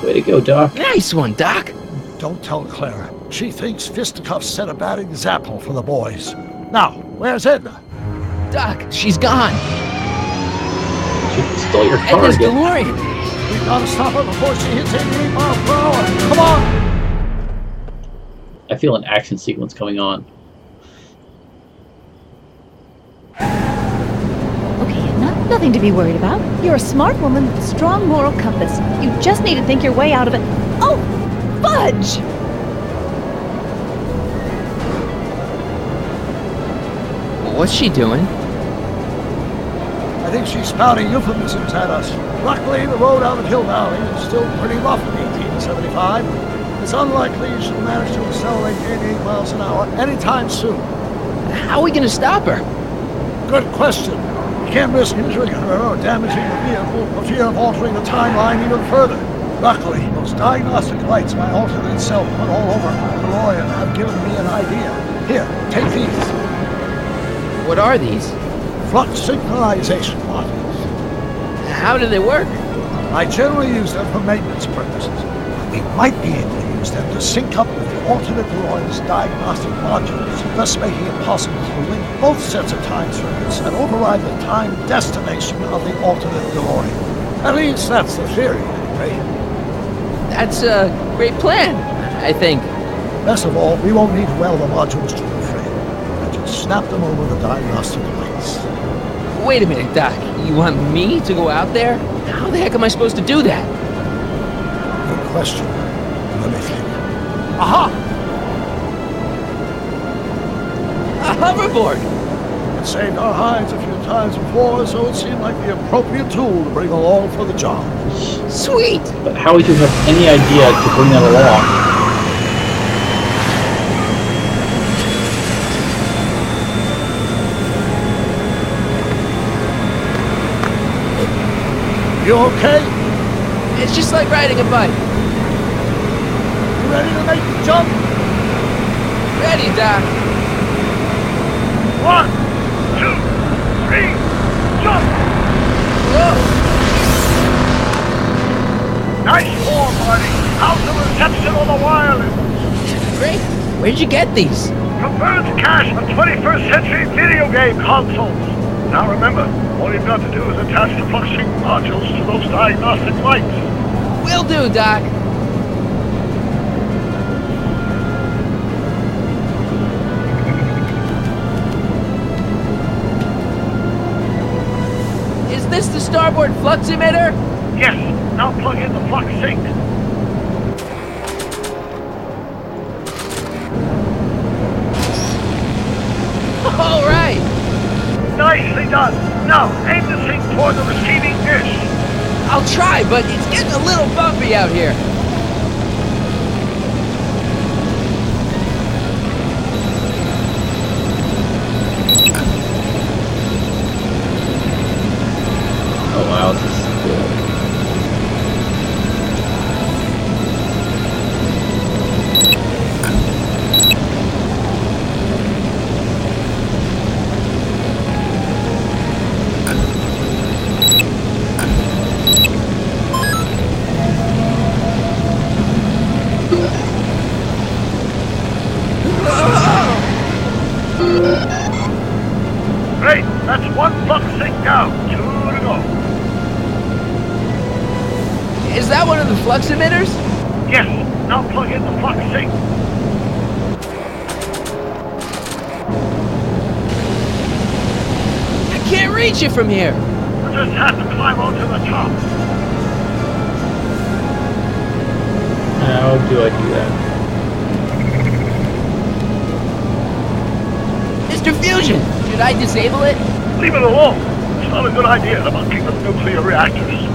Way to go, Doc. Nice one, Doc. Don't tell Clara. She thinks fisticuffs set a bad example for the boys. Now, where's Edna? Doc, she's gone. She stole your car Edna's again. DeLorean. We gotta stop her before she hits 88 miles per hour. Come on! I feel an action sequence coming on. Nothing to be worried about. You're a smart woman with a strong moral compass. You just need to think your way out of it. Oh, fudge! What's she doing? I think she's spouting euphemisms at us. Luckily, the road out of Hill Valley is still pretty rough in 1875. It's unlikely she'll manage to accelerate 88 miles an hour anytime soon. How are we gonna stop her? Good question. You can't risk injuring her or damaging the vehicle for fear of altering the timeline even further. Luckily, those diagnostic lights my alternate self put all over DeLorean have given me an idea. Here, take these. What are these? Flux synchronization modules. How do they work? I generally use them for maintenance purposes. We might be able to use them to sync up with the alternate DeLorean's diagnostic modules, thus making it possible to link both sets of time circuits and override the time destination of the alternate DeLorean. At least that's the theory, anyway. That's a great plan, I think. Best of all, we won't need to weld the modules to the frame. I just snap them over the diagnostic lights. Wait a minute, Doc. You want me to go out there? How the heck am I supposed to do that? Good question. Let me think. Aha! A hoverboard! It saved our hides a few times before, so it seemed like the appropriate tool to bring along for the job. Sweet! But how would you have any idea to bring that along? You okay? It's just like riding a bike. You ready to make the jump? Ready, Doc. 1, 2, 3, jump! Whoa! Nice form, buddy. How's the reception on the wireless? Great. Where'd you get these? From Bird's Cache on 21st century video game consoles. Now remember, all you've got to do is attach the flux sync modules to those diagnostic lights. Will do, Doc. Is this the starboard flux emitter? Yes, now plug in the flux sync. All right. Nicely done. Now, aim the sync toward the receiving dish. I'll try, but it's getting a little bumpy out here. Oh wow, this is cool. Great, that's one flux sync down. 2 to go. Was that one of the flux emitters? Yes, now plug in the flux sink. I can't reach it from here. You just have to climb onto the top. How do I do that? Mr. Fusion, should I disable it? Leave it alone. It's not a good idea to monkey with nuclear reactors.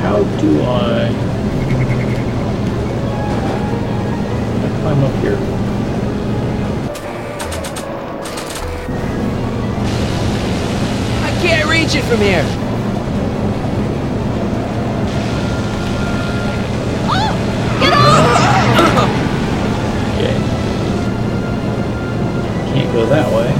How do I climb up here? I can't reach it from here. Okay. Can't go that way.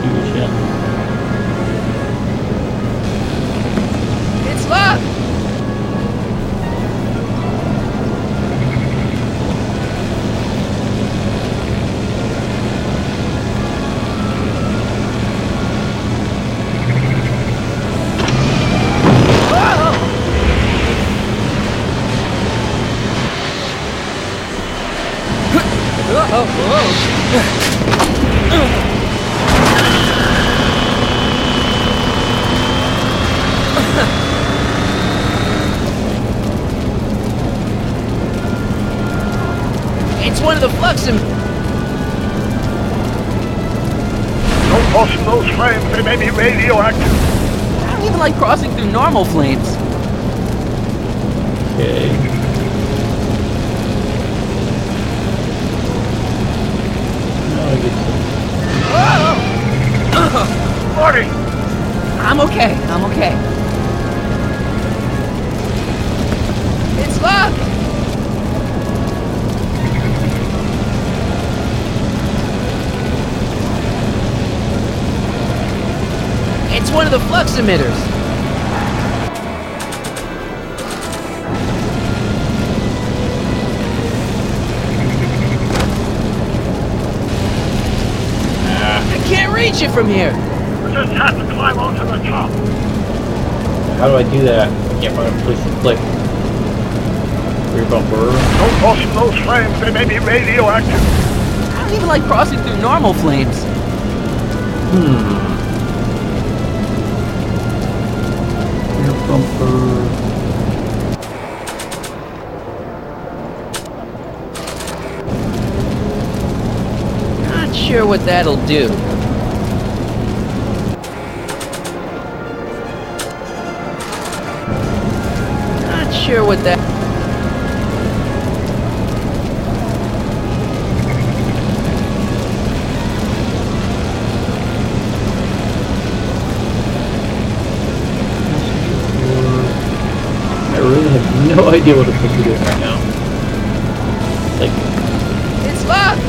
Fusion. It's locked. It's one of the flux emitters. Don't cross those flames, they may be radioactive. I don't even like crossing through normal flames. Okay. Now I get Marty! I'm okay. I'm okay. It's locked. It's one of the flux emitters. I can't reach it from here. You just have to climb onto the top. How do I do that? I can't find a place to click. Rear bumper. Don't cross those flames, they may be radioactive. I don't even like crossing through normal flames. Rear bumper. Not sure what that'll do. Not sure what that... I really have no idea what I'm supposed to be doing right now. Like, It's locked!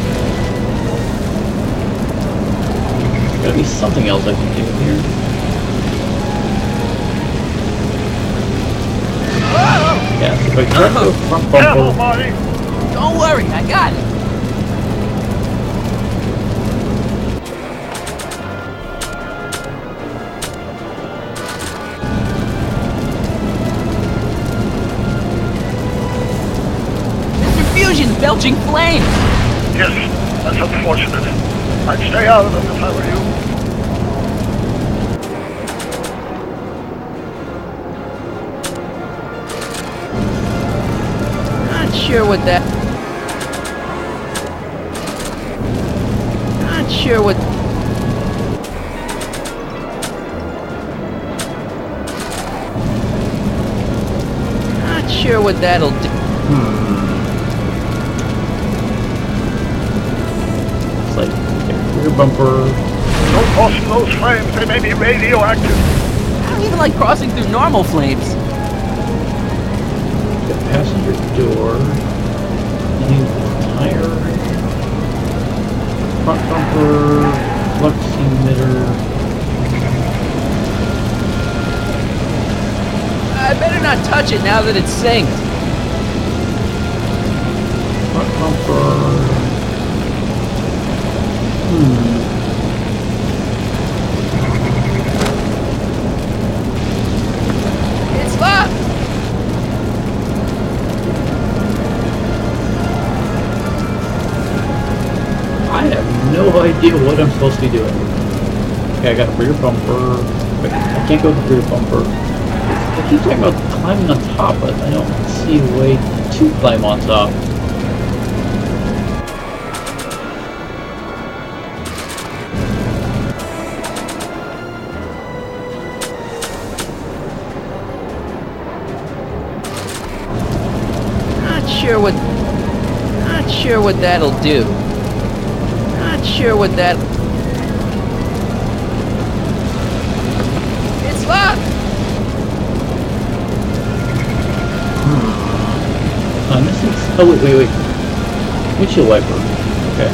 there's gotta be something else I can do here. Yeah, so if I can't go front Careful, bumper. Marty! Don't worry, I got it. Mr. Fusion's belching flames. Yes, that's unfortunate. I'd stay out of them if I were you. Not sure what that... Not sure what... Not sure what that'll do. It's like, okay, rear bumper. Don't cross those flames, they may be radioactive. I don't even like crossing through normal flames. The passenger door. Tire. Front bumper, flux emitter. I better not touch it now that it's synced. Front bumper. It's locked! I have no idea what I'm supposed to be doing. Okay, I got a rear bumper. Wait, I can't go with the rear bumper. I keep talking about climbing on top, but I don't see a way to climb on top. Not sure what that'll do. Not sure what that... It's locked! I'm missing... Oh, wait. Windshield wiper. Okay.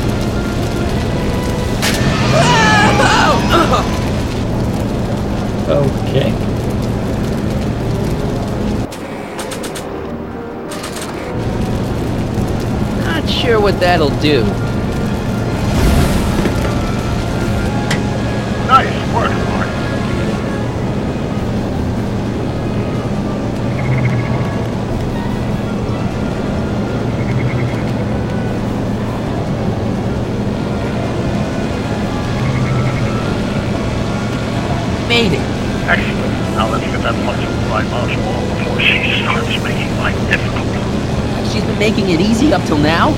Okay. Not sure what that'll do. Nice work, Mark. Made it. Excellent. Now let's get that much by Mouse Wall before she starts making life difficult. She's been making it easy up till now?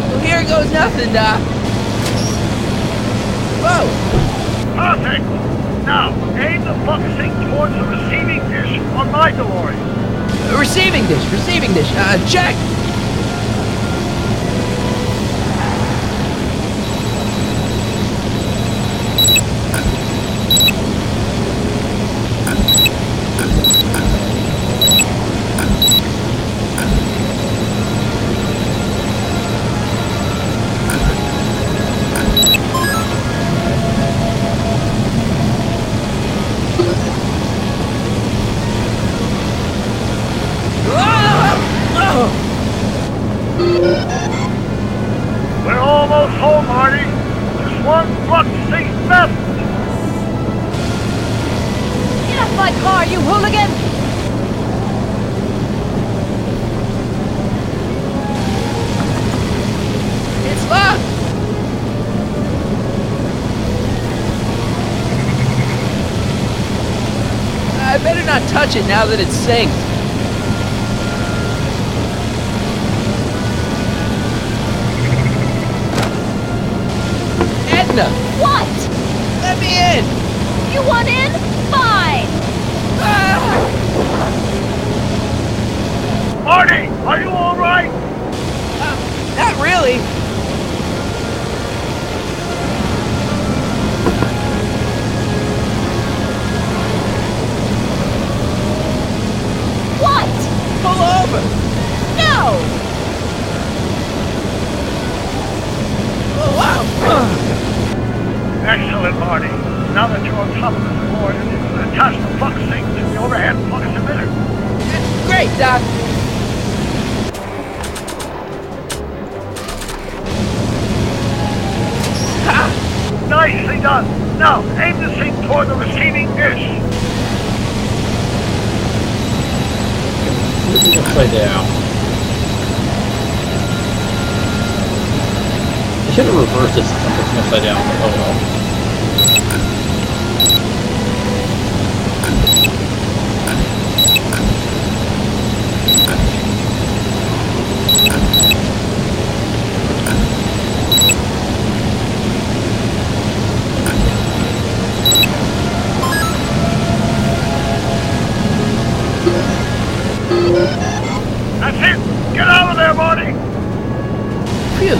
Well, here goes nothing, Doc. Whoa! Perfect! Now, aim the focusing towards the receiving dish on my DeLorean. Receiving dish. Check! We're almost home, Marty. There's one flux sync left. Get off my car, you hooligan! It's locked! I better not touch it now that it's synced. Edna! What? Let me in! You want in? Fine! Marty, are you all right? Not really. What? Pull over! No! Oh, wow! Excellent, Marty. Now that you're on top of the DeLorean, you can attach the flux sync to the overhead flux emitter. Great, Doc. Ha! Nicely done. Now, aim the sync toward the receiving dish. Upside down. I should have reversed this since I'm looking upside down. Oh well. That's it. Get out of there, Marty. Phew.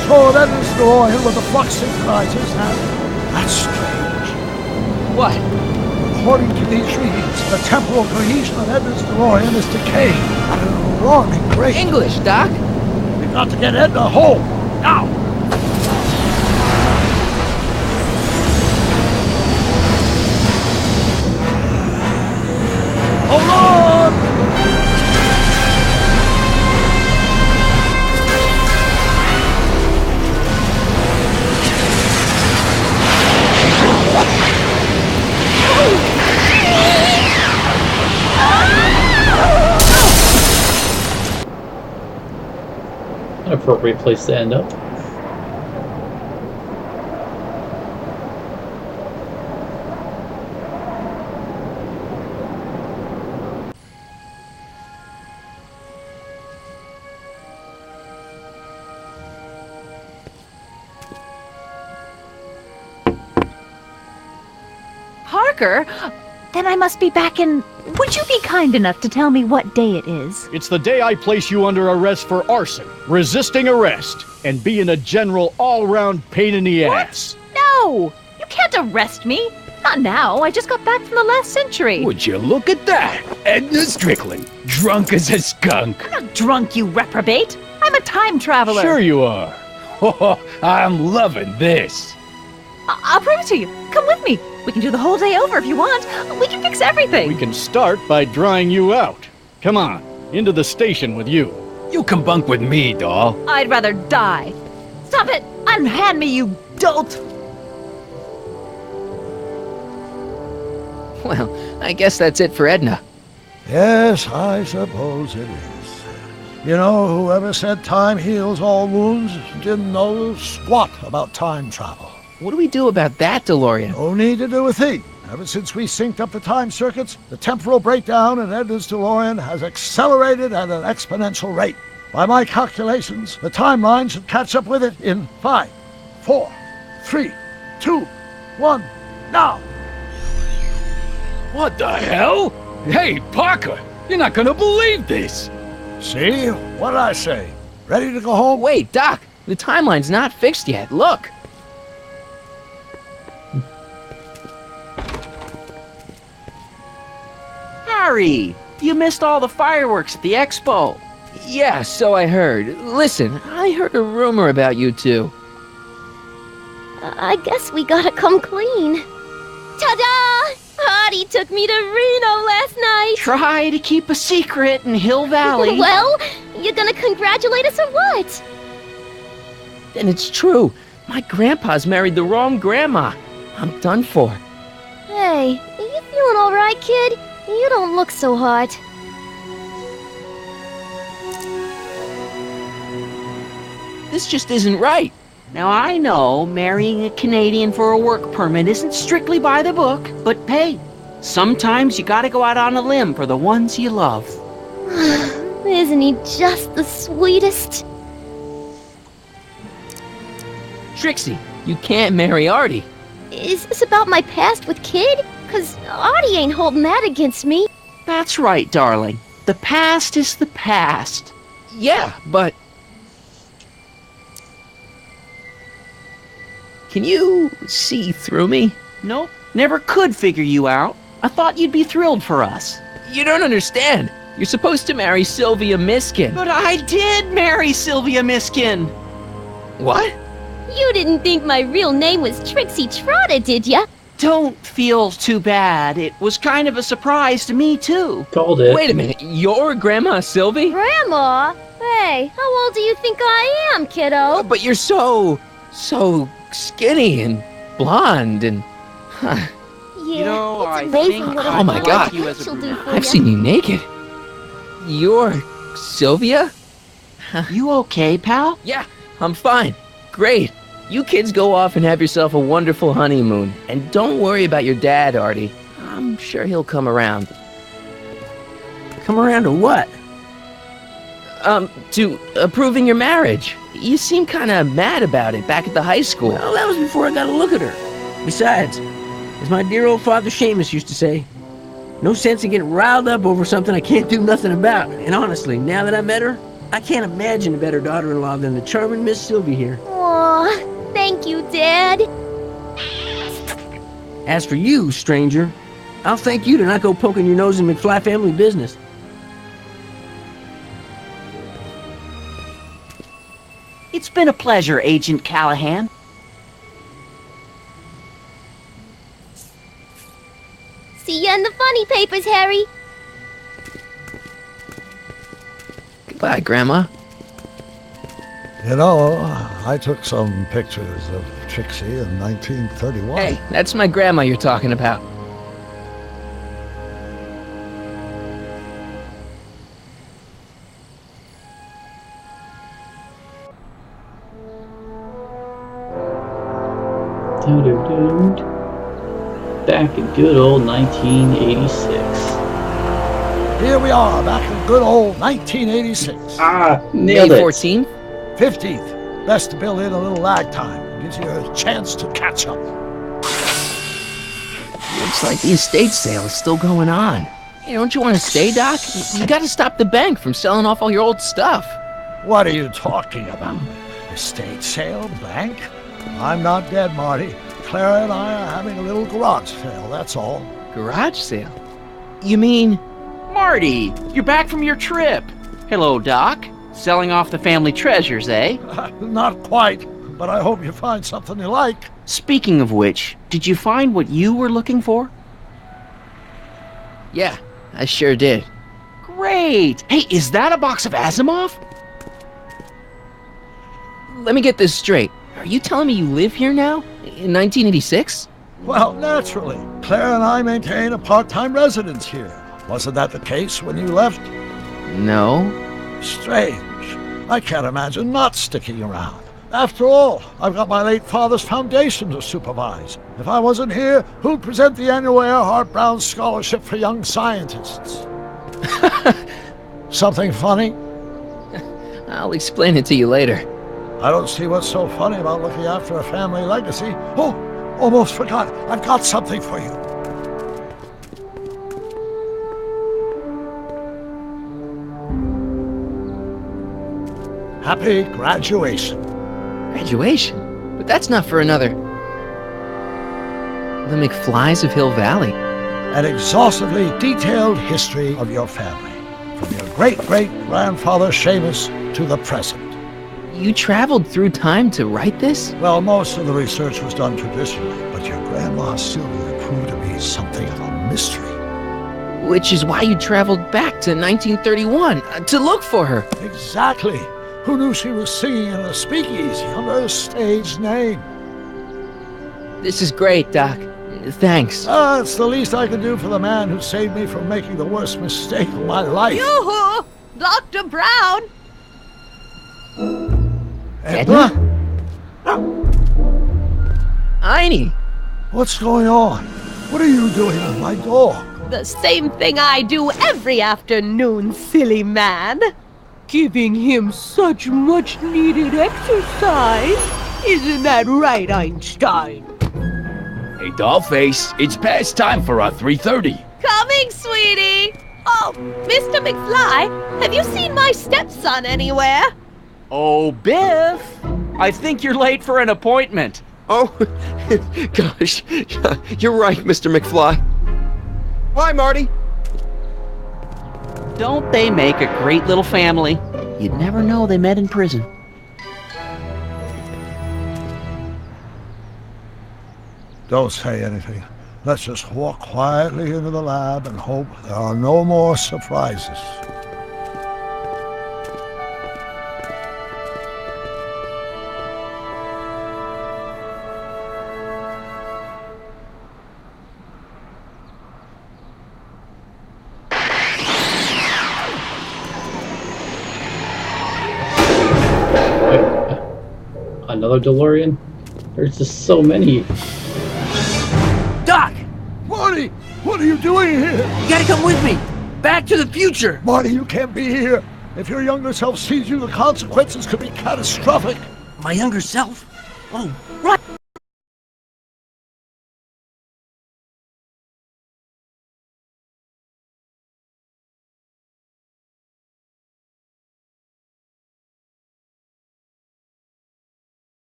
control of Edna's DeLorean with the flux synchronizers, and that's strange. What? According to these readings, the temporal cohesion of Edna's DeLorean is decaying at an alarming rate. English, Doc. We've got to get Edna home, now! Hold on! An appropriate place to end up. Parker? Then I must be back in... Would you be kind enough to tell me what day it is? It's the day I place you under arrest for arson, resisting arrest, and being a general all-round pain in the ass. No! You can't arrest me. Not now. I just got back from the last century. Would you look at that? Edna Strickland, drunk as a skunk. I'm not drunk, you reprobate. I'm a time traveler. Sure you are. Oh, I'm loving this. I'll prove it to you. Come with me. We can do the whole day over if you want. We can fix everything. We can start by drying you out. Come on, into the station with you. You can bunk with me, doll. I'd rather die. Stop it! Unhand me, you dolt! Well, I guess that's it for Edna. Yes, I suppose it is. You know, whoever said time heals all wounds didn't know squat about time travel. What do we do about that, DeLorean? No need to do a thing. Ever since we synced up the time circuits, the temporal breakdown in Edna's DeLorean has accelerated at an exponential rate. By my calculations, the timeline should catch up with it in 5, 4, 3, 2, 1, now! What the hell? Hey, Parker, you're not gonna believe this. See? What did I say? Ready to go home? Wait, Doc, the timeline's not fixed yet. Look! Harry, you missed all the fireworks at the expo. Yeah, so I heard. Listen, I heard a rumor about you two. I guess we gotta come clean. Ta-da! Artie took me to Reno last night. Try to keep a secret in Hill Valley. Well, you're gonna congratulate us or what? Then it's true. My grandpa's married the wrong grandma. I'm done for. Hey, are you feeling alright, kid? You don't look so hot. This just isn't right. Now I know marrying a Canadian for a work permit isn't strictly by the book, but hey, sometimes you gotta go out on a limb for the ones you love. Isn't he just the sweetest? Trixie, you can't marry Artie. Is this about my past with Kid? 'Cause Artie ain't holding that against me. That's right, darling. The past is the past. Yeah, but... Can you see through me? Nope, never could figure you out. I thought you'd be thrilled for us. You don't understand. You're supposed to marry Sylvia Miskin. But I did marry Sylvia Miskin. What? You didn't think my real name was Trixie Trotter, did ya? Don't feel too bad. It was kind of a surprise to me, too. Called it. Wait a minute, you're Grandma Sylvie? Grandma? Hey, how old do you think I am, kiddo? But you're so skinny and blonde and... Yeah, You know, it's I amazing think what Oh my God. you as a she'll do for I've ya. seen you naked. You're Sylvia? You okay, pal? Yeah, I'm fine. Great. You kids go off and have yourself a wonderful honeymoon. And don't worry about your dad, Artie. I'm sure he'll come around. Come around to what? To approving your marriage. You seem kind of mad about it back at the high school. Well, that was before I got a look at her. Besides, as my dear old father Seamus used to say, no sense in getting riled up over something I can't do nothing about. And honestly, now that I met her, I can't imagine a better daughter-in-law than the charming Miss Sylvie here. Aw, thank you, Dad. As for you, stranger, I'll thank you to not go poking your nose in McFly family business. It's been a pleasure, Agent Callahan. See ya in the funny papers, Harry. Goodbye, Grandma. You know, I took some pictures of Trixie in 1931. Hey, that's my grandma you're talking about. Back in good old 1986. Here we are, back in good old 1986. Nailed May it. 14th? 15th. Best to build in a little lag time. Gives you a chance to catch up. Looks like the estate sale is still going on. Hey, don't you want to stay, Doc? You gotta stop the bank from selling off all your old stuff. What are you talking about? Estate sale? Bank? I'm not dead, Marty. Clara and I are having a little garage sale, that's all. Garage sale? You mean... Marty, you're back from your trip. Hello, Doc. Selling off the family treasures, eh? Not quite, but I hope you find something you like. Speaking of which, did you find what you were looking for? Yeah, I sure did. Great! Hey, is that a box of Asimov? Let me get this straight. Are you telling me you live here now? In 1986? Well, naturally. Claire and I maintain a part-time residence here. Wasn't that the case when you left? No. Strange. I can't imagine not sticking around. After all, I've got my late father's foundation to supervise. If I wasn't here, who'd present the annual Earhart Brown Scholarship for Young Scientists? Something funny? I'll explain it to you later. I don't see what's so funny about looking after a family legacy. Oh, almost forgot. I've got something for you. Happy graduation. Graduation? But that's not for another... The McFlys of Hill Valley. An exhaustively detailed history of your family. From your great-great-grandfather Seamus to the present. You traveled through time to write this? Well, most of the research was done traditionally, but your grandma Sylvia proved to be something of a mystery. Which is why you traveled back to 1931, to look for her. Exactly. Who knew she was singing in a speakeasy under a stage name? This is great, Doc. Thanks. It's the least I can do for the man who saved me from making the worst mistake of my life. Yoo-hoo! Dr. Brown! Edna? Einie! What's going on? What are you doing with my dog? The same thing I do every afternoon, silly man. Giving him such much-needed exercise. Isn't that right, Einstein? Hey, Dollface, it's past time for our 3:30. Coming, sweetie! Oh, Mr. McFly, have you seen my stepson anywhere? Oh, Biff! I think you're late for an appointment. Oh, gosh. You're right, Mr. McFly. Hi, Marty. Don't they make a great little family? You'd never know they met in prison. Don't say anything. Let's just walk quietly into the lab and hope there are no more surprises. Another DeLorean? There's just so many. Doc! Marty! What are you doing here? You gotta come with me! Back to the future! Marty, you can't be here. If your younger self sees you, the consequences could be catastrophic. My younger self? Oh, right!